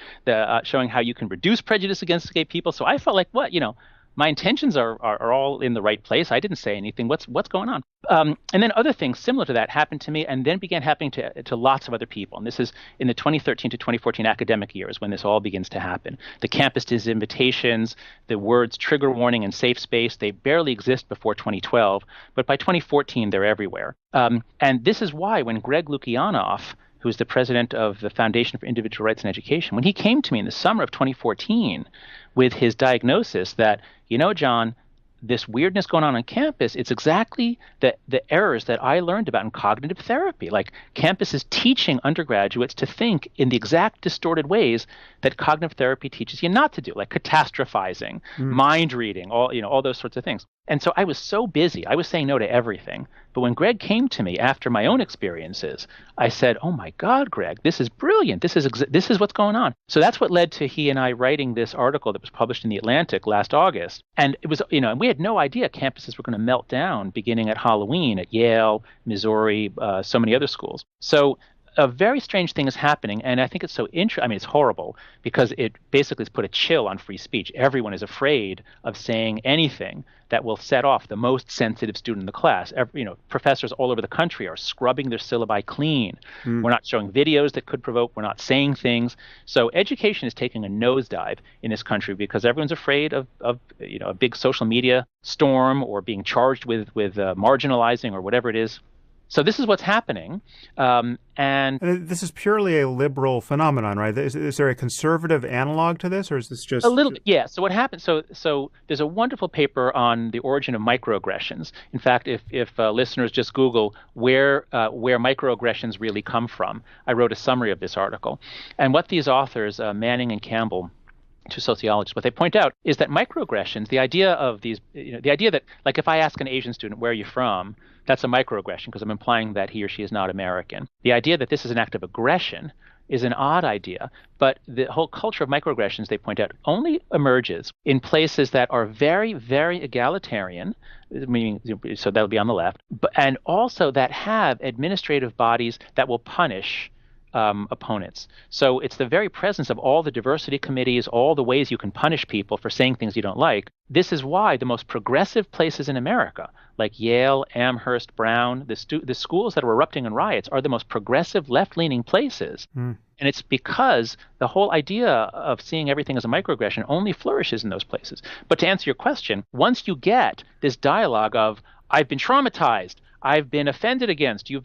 showing how you can reduce prejudice against gay people. So I felt like, my intentions are all in the right place. I didn't say anything. What's going on? And then other things similar to that happened to me, and then began happening to lots of other people. And this is in the 2013 to 2014 academic years when this all begins to happen. The campus disinvitations, the words trigger warning and safe space, they barely exist before 2012, but by 2014 they're everywhere. And this is why when Greg Lukianoff, who's the president of the Foundation for Individual Rights and Education, when he came to me in the summer of 2014 with his diagnosis that, John, this weirdness going on campus, it's exactly the errors that I learned about in cognitive therapy. Like, campus is teaching undergraduates to think in the exact distorted ways that cognitive therapy teaches you not to do, like catastrophizing, mind reading, all those sorts of things. And so I was so busy. I was saying no to everything. But when Greg came to me after my own experiences, I said, "Oh my God, Greg, this is brilliant. This is what's going on." So that's what led to he and I writing this article that was published in The Atlantic last August. And it was, and we had no idea campuses were going to melt down beginning at Halloween at Yale, Missouri, so many other schools. So a very strange thing is happening, and I think it's so interesting. I mean, it's horrible because it basically has put a chill on free speech. Everyone is afraid of saying anything that will set off the most sensitive student in the class. Professors all over the country are scrubbing their syllabi clean. We're not showing videos that could provoke. We're not saying things. So education is taking a nosedive in this country because everyone's afraid of a big social media storm or being charged with marginalizing or whatever it is. So this is what's happening, and this is purely a liberal phenomenon, right? Is there a conservative analog to this, or is this just a little bit? Yeah. So what happens? So there's a wonderful paper on the origin of microaggressions. In fact, if listeners just Google where microaggressions really come from, I wrote a summary of this article, and what these authors, Manning and Campbell, two sociologists, what they point out is that microaggressions, the idea that, like, if I ask an Asian student, "Where are you from?" that's a microaggression because I'm implying that he or she is not American. The idea that this is an act of aggression is an odd idea, but the whole culture of microaggressions, they point out, only emerges in places that are very, very egalitarian, meaning, so that'll be on the left, and also that have administrative bodies that will punish opponents. So it's the very presence of all the diversity committees, all the ways you can punish people for saying things you don't like. This is why the most progressive places in America, like Yale, Amherst, Brown, the schools that are erupting in riots are the most progressive left-leaning places. And it's because the whole idea of seeing everything as a microaggression only flourishes in those places. But to answer your question, once you get this dialogue of, "I've been traumatized, I've been offended against, you've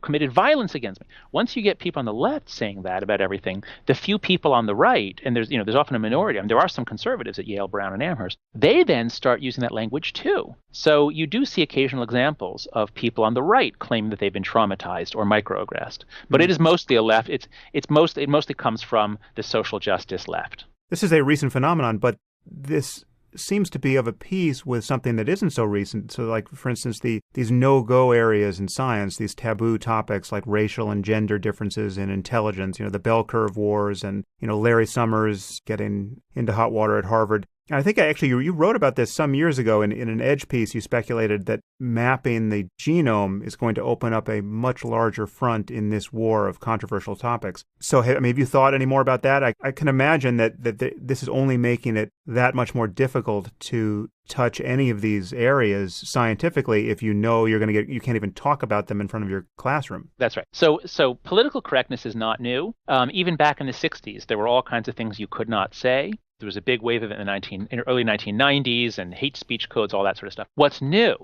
committed violence against me." Once you get people on the left saying that about everything, the few people on the right, and there's often a minority, I mean, there are some conservatives at Yale, Brown, and Amherst, they then start using that language too. So you do see occasional examples of people on the right claiming that they've been traumatized or microaggressed. But it is mostly a left. It mostly comes from the social justice left. This is a recent phenomenon, but this seems to be of a piece with something that isn't so recent. So, like, for instance, these no-go areas in science, these taboo topics like racial and gender differences in intelligence, the bell curve wars, and, Larry Summers getting into hot water at Harvard. And I think you wrote about this some years ago in an Edge piece. You speculated that mapping the genome is going to open up a much larger front in this war of controversial topics. So have you thought any more about that? I can imagine that this is only making it that much more difficult to touch any of these areas scientifically if you can't even talk about them in front of your classroom. That's right. So political correctness is not new. Even back in the 60s, there were all kinds of things you could not say. There was a big wave of it in the early 1990s and hate speech codes, all that sort of stuff. What's new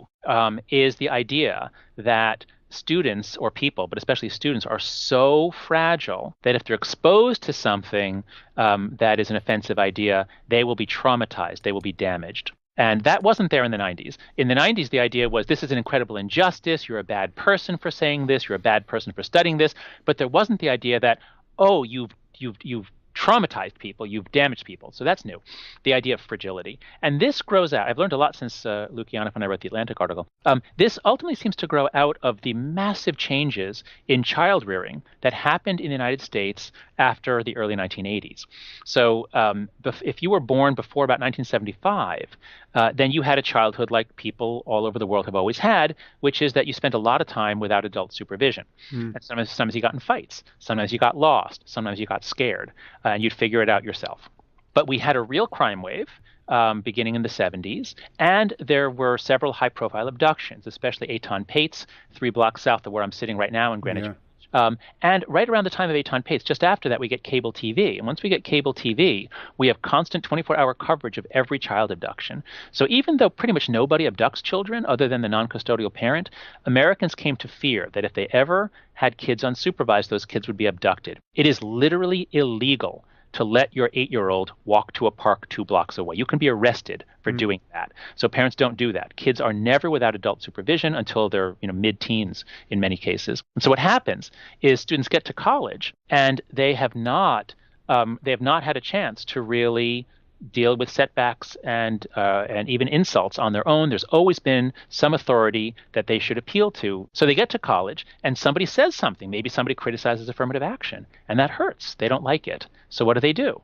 is the idea that students or people, but especially students, are so fragile that if they're exposed to something that is an offensive idea, they will be traumatized, they will be damaged. And that wasn't there in the 90s. In the 90s, the idea was this is an incredible injustice. You're a bad person for saying this. You're a bad person for studying this. But there wasn't the idea that, oh, you've traumatized people, you've damaged people. So that's new, the idea of fragility. And this grows out. I've learned a lot since Lukianoff and I wrote the Atlantic article. This ultimately seems to grow out of the massive changes in child rearing that happened in the United States after the early 1980s. So if you were born before about 1975, then you had a childhood like people all over the world have always had, which is that you spent a lot of time without adult supervision. And sometimes you got in fights, sometimes you got lost, sometimes you got scared, and you'd figure it out yourself. But we had a real crime wave beginning in the 70s, and there were several high-profile abductions, especially Eitan Pate's, 3 blocks south of where I'm sitting right now in Greenwich. Yeah. And right around the time of Eitan Pate's, just after that, we get cable TV. And once we get cable TV, we have constant 24-hour coverage of every child abduction. So even though pretty much nobody abducts children other than the non-custodial parent, Americans came to fear that if they ever had kids unsupervised, those kids would be abducted. It is literally illegal to let your 8-year-old walk to a park 2 blocks away. You can be arrested for doing that. So parents don't do that. Kids are never without adult supervision until they're mid-teens in many cases. And so what happens is students get to college and they have not had a chance to really deal with setbacks and even insults on their own. There's always been some authority that they should appeal to. So they get to college and somebody says something. Maybe somebody criticizes affirmative action, and that hurts. They don't like it. So what do?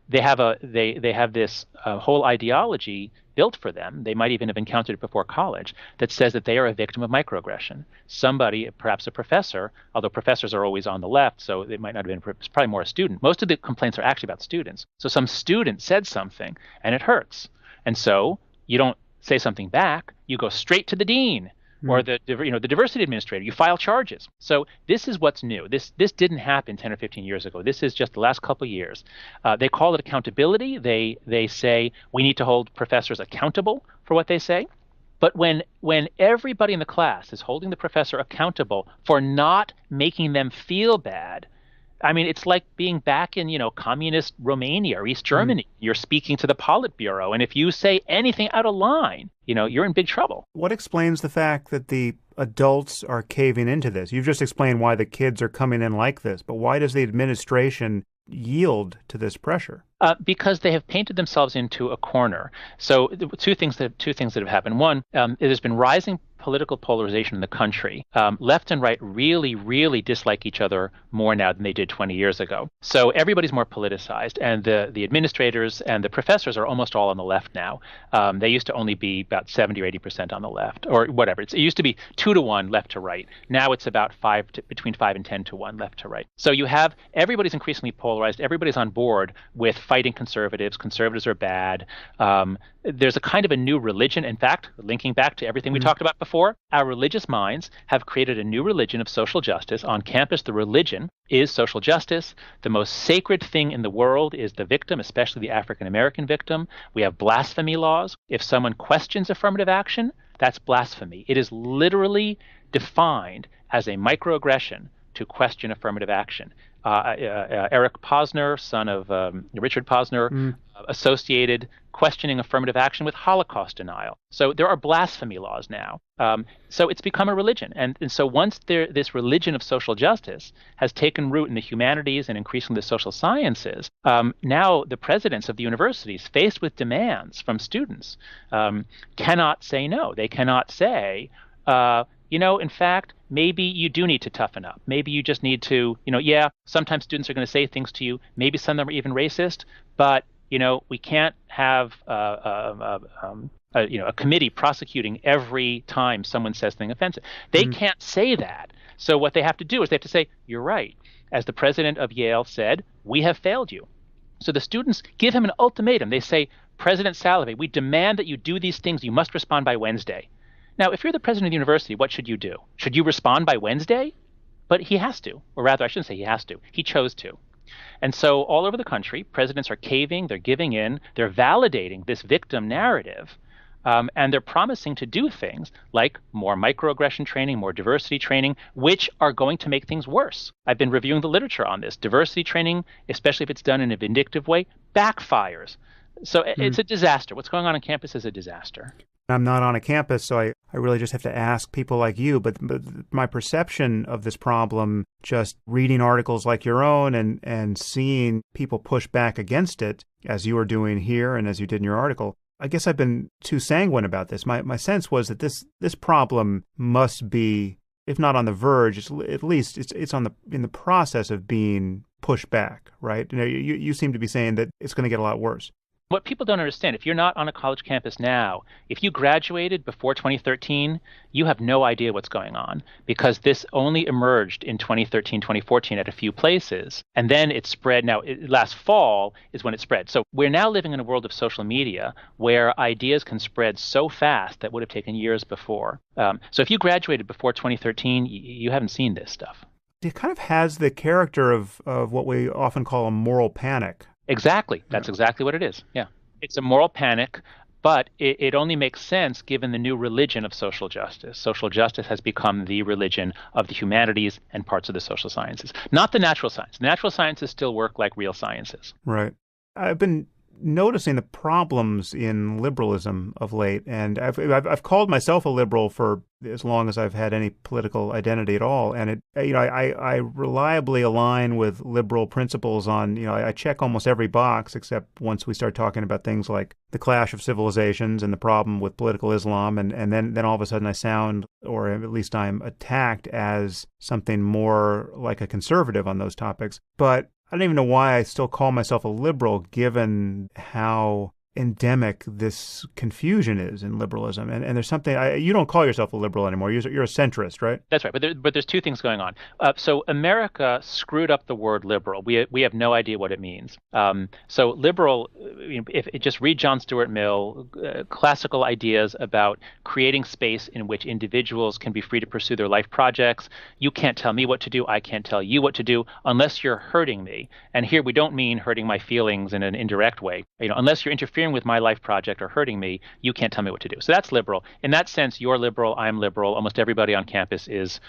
They have this whole ideology built for them. They might even have encountered it before college that says that they are a victim of microaggression. Somebody, perhaps a professor, although professors are always on the left, so it might not have been, it's probably more a student. Most of the complaints are actually about students. So some student said something and it hurts. And so you don't say something back, you go straight to the dean or the diversity administrator. You file charges. So this is what's new. This didn't happen 10 or 15 years ago. This is just the last couple of years. They call it accountability. They say we need to hold professors accountable for what they say. But when everybody in the class is holding the professor accountable for not making them feel bad, I mean, it's like being back in, communist Romania or East Germany. You're speaking to the Politburo, and if you say anything out of line, you're in big trouble. What explains the fact that the adults are caving into this? You've just explained why the kids are coming in like this, but why does the administration yield to this pressure? Because they have painted themselves into a corner. So two things that have happened. One, there's been rising political polarization in the country. Left and right really, really dislike each other more now than they did 20 years ago. So everybody's more politicized, and the administrators and the professors are almost all on the left now. They used to only be about 70 or 80% on the left, or whatever. It used to be 2 to 1 left to right. Now it's about between 5 and 10 to 1 left to right. So you have everybody's increasingly polarized. Everybody's on board with fighting conservatives. Conservatives are bad. There's a kind of a new religion. In fact, linking back to everything we talked about before, our religious minds have created a new religion of social justice. On campus, the religion is social justice. The most sacred thing in the world is the victim, especially the African-American victim. We have blasphemy laws. If someone questions affirmative action, that's blasphemy. It is literally defined as a microaggression to question affirmative action. Eric Posner, son of Richard Posner, associated questioning affirmative action with Holocaust denial. So there are blasphemy laws now. So it's become a religion. And so once this religion of social justice has taken root in the humanities and increasingly the social sciences, now the presidents of the universities, faced with demands from students, cannot say no. They cannot say, in fact, maybe you do need to toughen up. Maybe you just need to, sometimes students are going to say things to you. Maybe some of them are even racist, but, we can't have a committee prosecuting every time someone says something offensive. They can't say that. So what they have to do is they have to say, you're right. As the president of Yale said, we have failed you. So the students give him an ultimatum. They say, President Salovey, we demand that you do these things. You must respond by Wednesday. Now, if you're the president of the university, what should you do? Should you respond by Wednesday? But he has to. Or rather, I shouldn't say he has to. He chose to. And so all over the country, presidents are caving, they're giving in, they're validating this victim narrative, and they're promising to do things like more microaggression training, more diversity training, which are going to make things worse. I've been reviewing the literature on this. Diversity training, especially if it's done in a vindictive way, backfires. So it's a disaster. What's going on campus is a disaster. I'm not on a campus, so I really just have to ask people like you. But my perception of this problem, just reading articles like your own and seeing people push back against it, as you are doing here and as you did in your article, I guess I've been too sanguine about this. My sense was that this problem must be, if not on the verge, at least it's in the process of being pushed back, right? You seem to be saying that it's going to get a lot worse. What people don't understand, if you're not on a college campus now, if you graduated before 2013, you have no idea what's going on because this only emerged in 2013, 2014 at a few places. And then it spread. Now, last fall is when it spread. So we're now living in a world of social media where ideas can spread so fast that would have taken years before. So if you graduated before 2013, you haven't seen this stuff. It kind of has the character of what we often call a moral panic. Exactly. That's exactly what it is. Yeah. It's a moral panic, but it only makes sense given the new religion of social justice. Social justice has become the religion of the humanities and parts of the social sciences, not the natural sciences. The natural sciences still work like real sciences. Right. I've been noticing the problems in liberalism of late, and I've called myself a liberal for as long as I've had any political identity at all, and I reliably align with liberal principles on, I check almost every box except once we start talking about things like the clash of civilizations and the problem with political Islam, and then all of a sudden I sound, or at least I'm attacked as something more like a conservative on those topics. But I don't even know why I still call myself a liberal, given how endemic this confusion is in liberalism. And there's something, you don't call yourself a liberal anymore. You're a centrist, right? That's right. But there's two things going on. So America screwed up the word liberal. We have no idea what it means. So liberal, just read John Stuart Mill, classical ideas about creating space in which individuals can be free to pursue their life projects. You can't tell me what to do. I can't tell you what to do unless you're hurting me. And here we don't mean hurting my feelings in an indirect way. Unless you're interfering with my life project or hurting me, you can't tell me what to do. So that's liberal. In that sense, you're liberal, I'm liberal. Almost everybody on campus is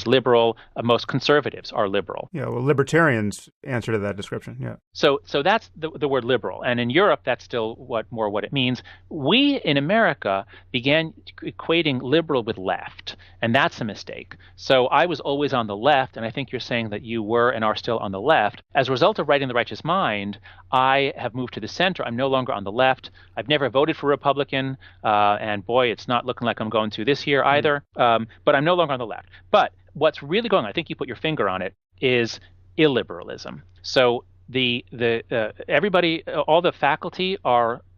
liberal. Most conservatives are liberal. Yeah, well, libertarians answer to that description. Yeah. So that's the word liberal. And in Europe, that's still what it means. We in America began equating liberal with left, and that's a mistake. So I was always on the left, and I think you're saying that you were and are still on the left. As a result of writing The Righteous Mind, I have moved to the center. I'm no longer on the left. I've never voted for Republican, and boy, it's not looking like I'm going to this year either. But I'm no longer on the left. But what's really going on, I think you put your finger on it, is illiberalism. So everybody, all the faculty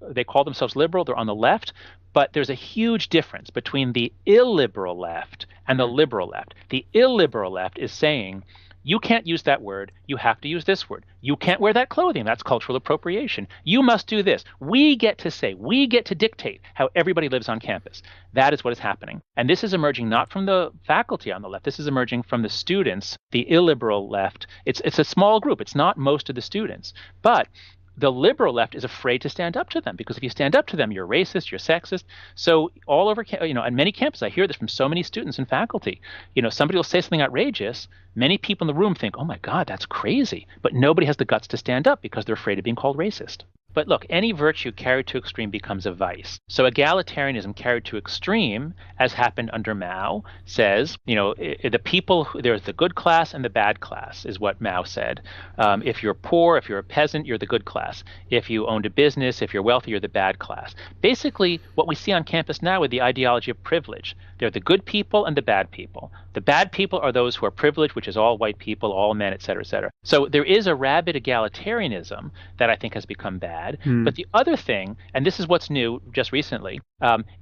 they call themselves liberal. They're on the left. But there's a huge difference between the illiberal left and the liberal left. The illiberal left is saying, you can't use that word. You have to use this word. You can't wear that clothing. That's cultural appropriation. You must do this. We get to dictate how everybody lives on campus. That is what is happening. And this is emerging not from the faculty on the left. This is emerging from the students, the illiberal left. It's a small group. It's not most of the students. But the liberal left is afraid to stand up to them because if you stand up to them, you're racist, you're sexist. So all over, on many campuses, I hear this from so many students and faculty. Somebody will say something outrageous. Many people in the room think, oh my God, that's crazy. But nobody has the guts to stand up because they're afraid of being called racist. But look, any virtue carried to extreme becomes a vice. So egalitarianism carried to extreme, as happened under Mao, says, the people, there's the good class and the bad class, is what Mao said. If you're poor, if you're a peasant, you're the good class. If you owned a business, if you're wealthy, you're the bad class. Basically, what we see on campus now with the ideology of privilege, they're the good people and the bad people. The bad people are those who are privileged, which is all white people, all men, et cetera, et cetera. So there is a rabid egalitarianism that I think has become bad. But the other thing, and this is what's new just recently,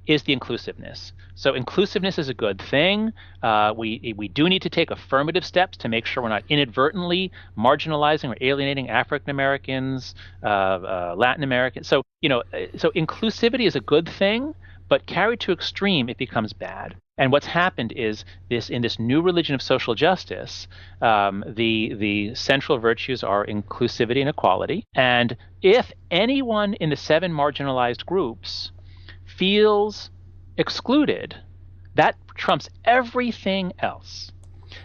is the inclusiveness. So inclusiveness is a good thing. We do need to take affirmative steps to make sure we're not inadvertently marginalizing or alienating African Americans, Latin Americans. So inclusivity is a good thing, but carried to extreme, it becomes bad. And what's happened is in this new religion of social justice, the central virtues are inclusivity and equality. And if anyone in the 7 marginalized groups feels excluded, that trumps everything else.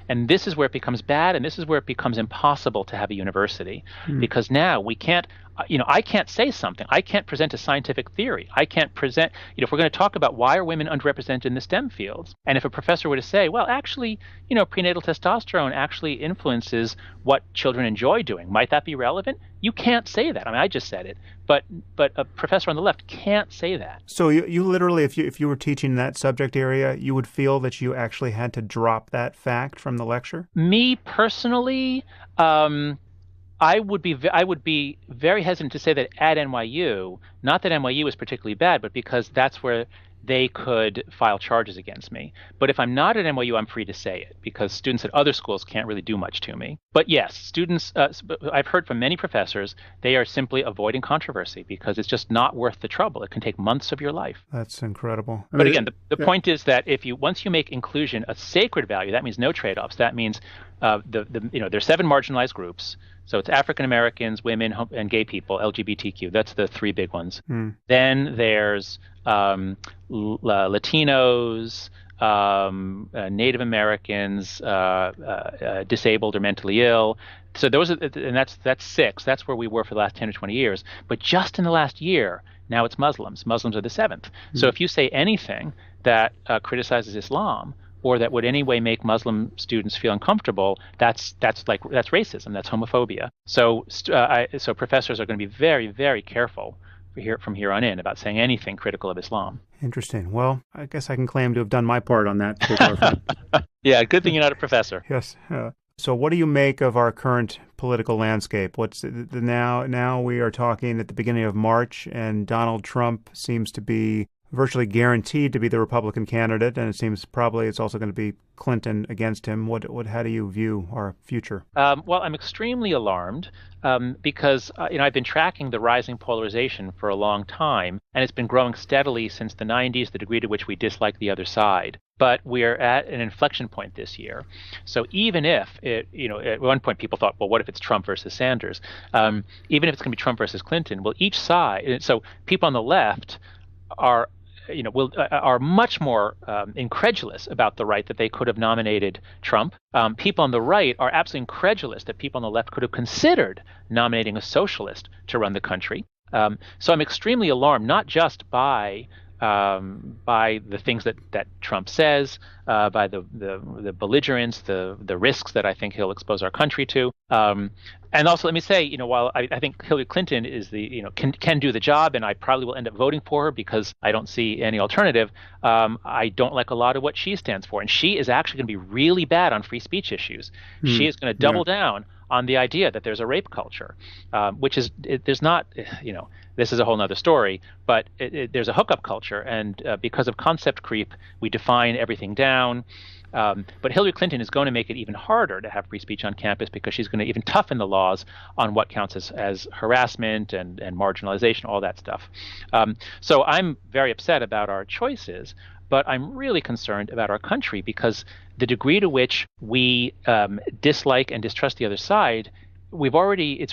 And this is where it becomes bad, and this is where it becomes impossible to have a university. Because now we can't I can't say something. I can't present a scientific theory. I can't present, if we're going to talk about why are women underrepresented in the STEM fields, and if a professor were to say, well, actually, prenatal testosterone actually influences what children enjoy doing, might that be relevant? You can't say that. I mean, I just said it, but a professor on the left can't say that. So you literally, if you were teaching that subject area, you would feel that you actually had to drop that fact from the lecture? Me personally, I would be very hesitant to say that at NYU, not that NYU is particularly bad, but because that's where they could file charges against me. But if I'm not at NYU, I'm free to say it because students at other schools can't really do much to me. But yes, students, I've heard from many professors, they are simply avoiding controversy because it's just not worth the trouble. It can take months of your life. That's incredible. But again, the point is that once you make inclusion a sacred value, that means no trade-offs. That means there's 7 marginalized groups. So it's African Americans, women, and gay people, LGBTQ. That's the 3 big ones. Then there's Latinos, Native Americans, disabled or mentally ill. So those are, and that's 6. That's where we were for the last 10 or 20 years. But just in the last year, now it's Muslims. Muslims are the 7th. So if you say anything that criticizes Islam, or that would any way make Muslim students feel uncomfortable, that's racism, that's homophobia. So professors are going to be very, very careful from here on in about saying anything critical of Islam. Interesting. Well, I guess I can claim to have done my part on that particular front. Yeah, good thing you're not a professor. Yes. So what do you make of our current political landscape? What's now we are talking at the beginning of March, and Donald Trump seems to be virtually guaranteed to be the Republican candidate, and it seems probably it's also going to be Clinton against him. How do you view our future? Well, I'm extremely alarmed because I've been tracking the rising polarization for a long time, and it's been growing steadily since the 90s, the degree to which we dislike the other side. But we're at an inflection point this year. So even if at one point people thought, well, what if it's Trump versus Sanders? Even if it's going to be Trump versus Clinton, well, each side. So people on the left are much more incredulous about the right that they could have nominated Trump. People on the right are absolutely incredulous that people on the left could have considered nominating a socialist to run the country. So I'm extremely alarmed, not just by the things that Trump says, by the belligerence, the risks that I think he'll expose our country to. And also, let me say, while I think Hillary Clinton is can do the job, and I probably will end up voting for her because I don't see any alternative, I don't like a lot of what she stands for. And she is actually going to be really bad on free speech issues. She is going to double down on the idea that there's a rape culture, which is there's not, this is a whole other story, but there's a hookup culture. And because of concept creep, we define everything down. But Hillary Clinton is going to make it even harder to have free speech on campus because she's going to even toughen the laws on what counts as harassment and marginalization, all that stuff. So I'm very upset about our choices, but I'm really concerned about our country because the degree to which we dislike and distrust the other side, it's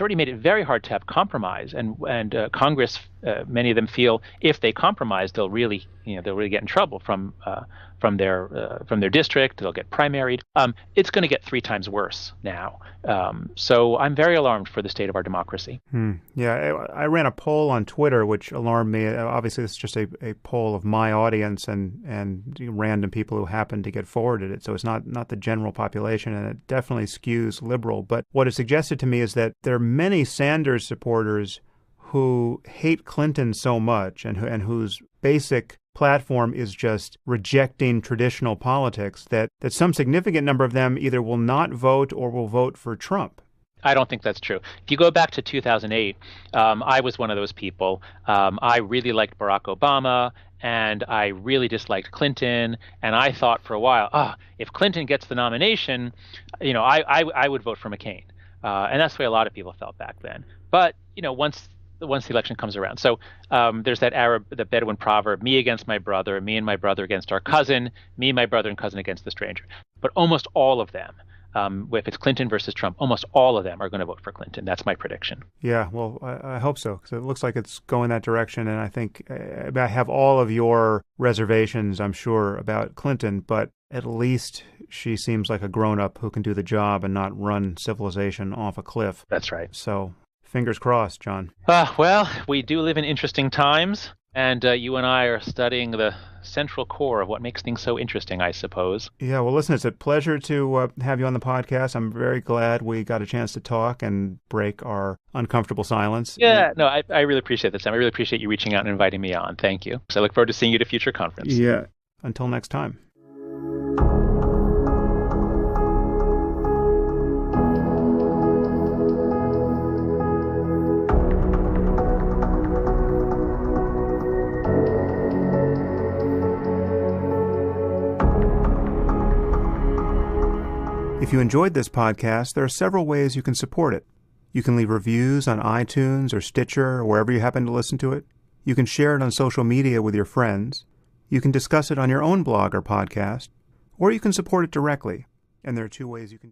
already made it very hard to have compromise, and Congress, many of them feel if they compromise, they'll really get in trouble from their district. They'll get primaried. It's going to get 3 times worse now. So I'm very alarmed for the state of our democracy. Yeah, I ran a poll on Twitter which alarmed me. Obviously, this is just a poll of my audience and random people who happen to get forwarded it. So it's not the general population, and it definitely skews liberal. But what it suggested to me is that there are many Sanders supporters who hate Clinton so much and whose basic platform is just rejecting traditional politics that some significant number of them either will not vote or will vote for Trump. I don't think that's true. If you go back to 2008, I was one of those people. I really liked Barack Obama, and I really disliked Clinton. And I thought for a while, if Clinton gets the nomination, I would vote for McCain. And that's the way a lot of people felt back then. But once the election comes around. So there's the Bedouin proverb, me against my brother, me and my brother against our cousin, me, my brother, and cousin against the stranger. But almost all of them, if it's Clinton versus Trump, almost all of them are going to vote for Clinton. That's my prediction. Yeah, well, I hope so, because it looks like it's going that direction. And I think I have all of your reservations, I'm sure, about Clinton, but at least she seems like a grown-up who can do the job and not run civilization off a cliff. That's right. So Fingers crossed, John. Well, we do live in interesting times, and you and I are studying the central core of what makes things so interesting, I suppose. Yeah, well, listen, it's a pleasure to have you on the podcast. I'm very glad we got a chance to talk and break our uncomfortable silence. Yeah, no, I really appreciate this, Sam. I really appreciate you reaching out and inviting me on. Thank you. So I look forward to seeing you at a future conference. Yeah. Until next time. If you enjoyed this podcast, there are several ways you can support it. You can leave reviews on iTunes or Stitcher or wherever you happen to listen to it. You can share it on social media with your friends. You can discuss it on your own blog or podcast. Or you can support it directly. And there are two ways you can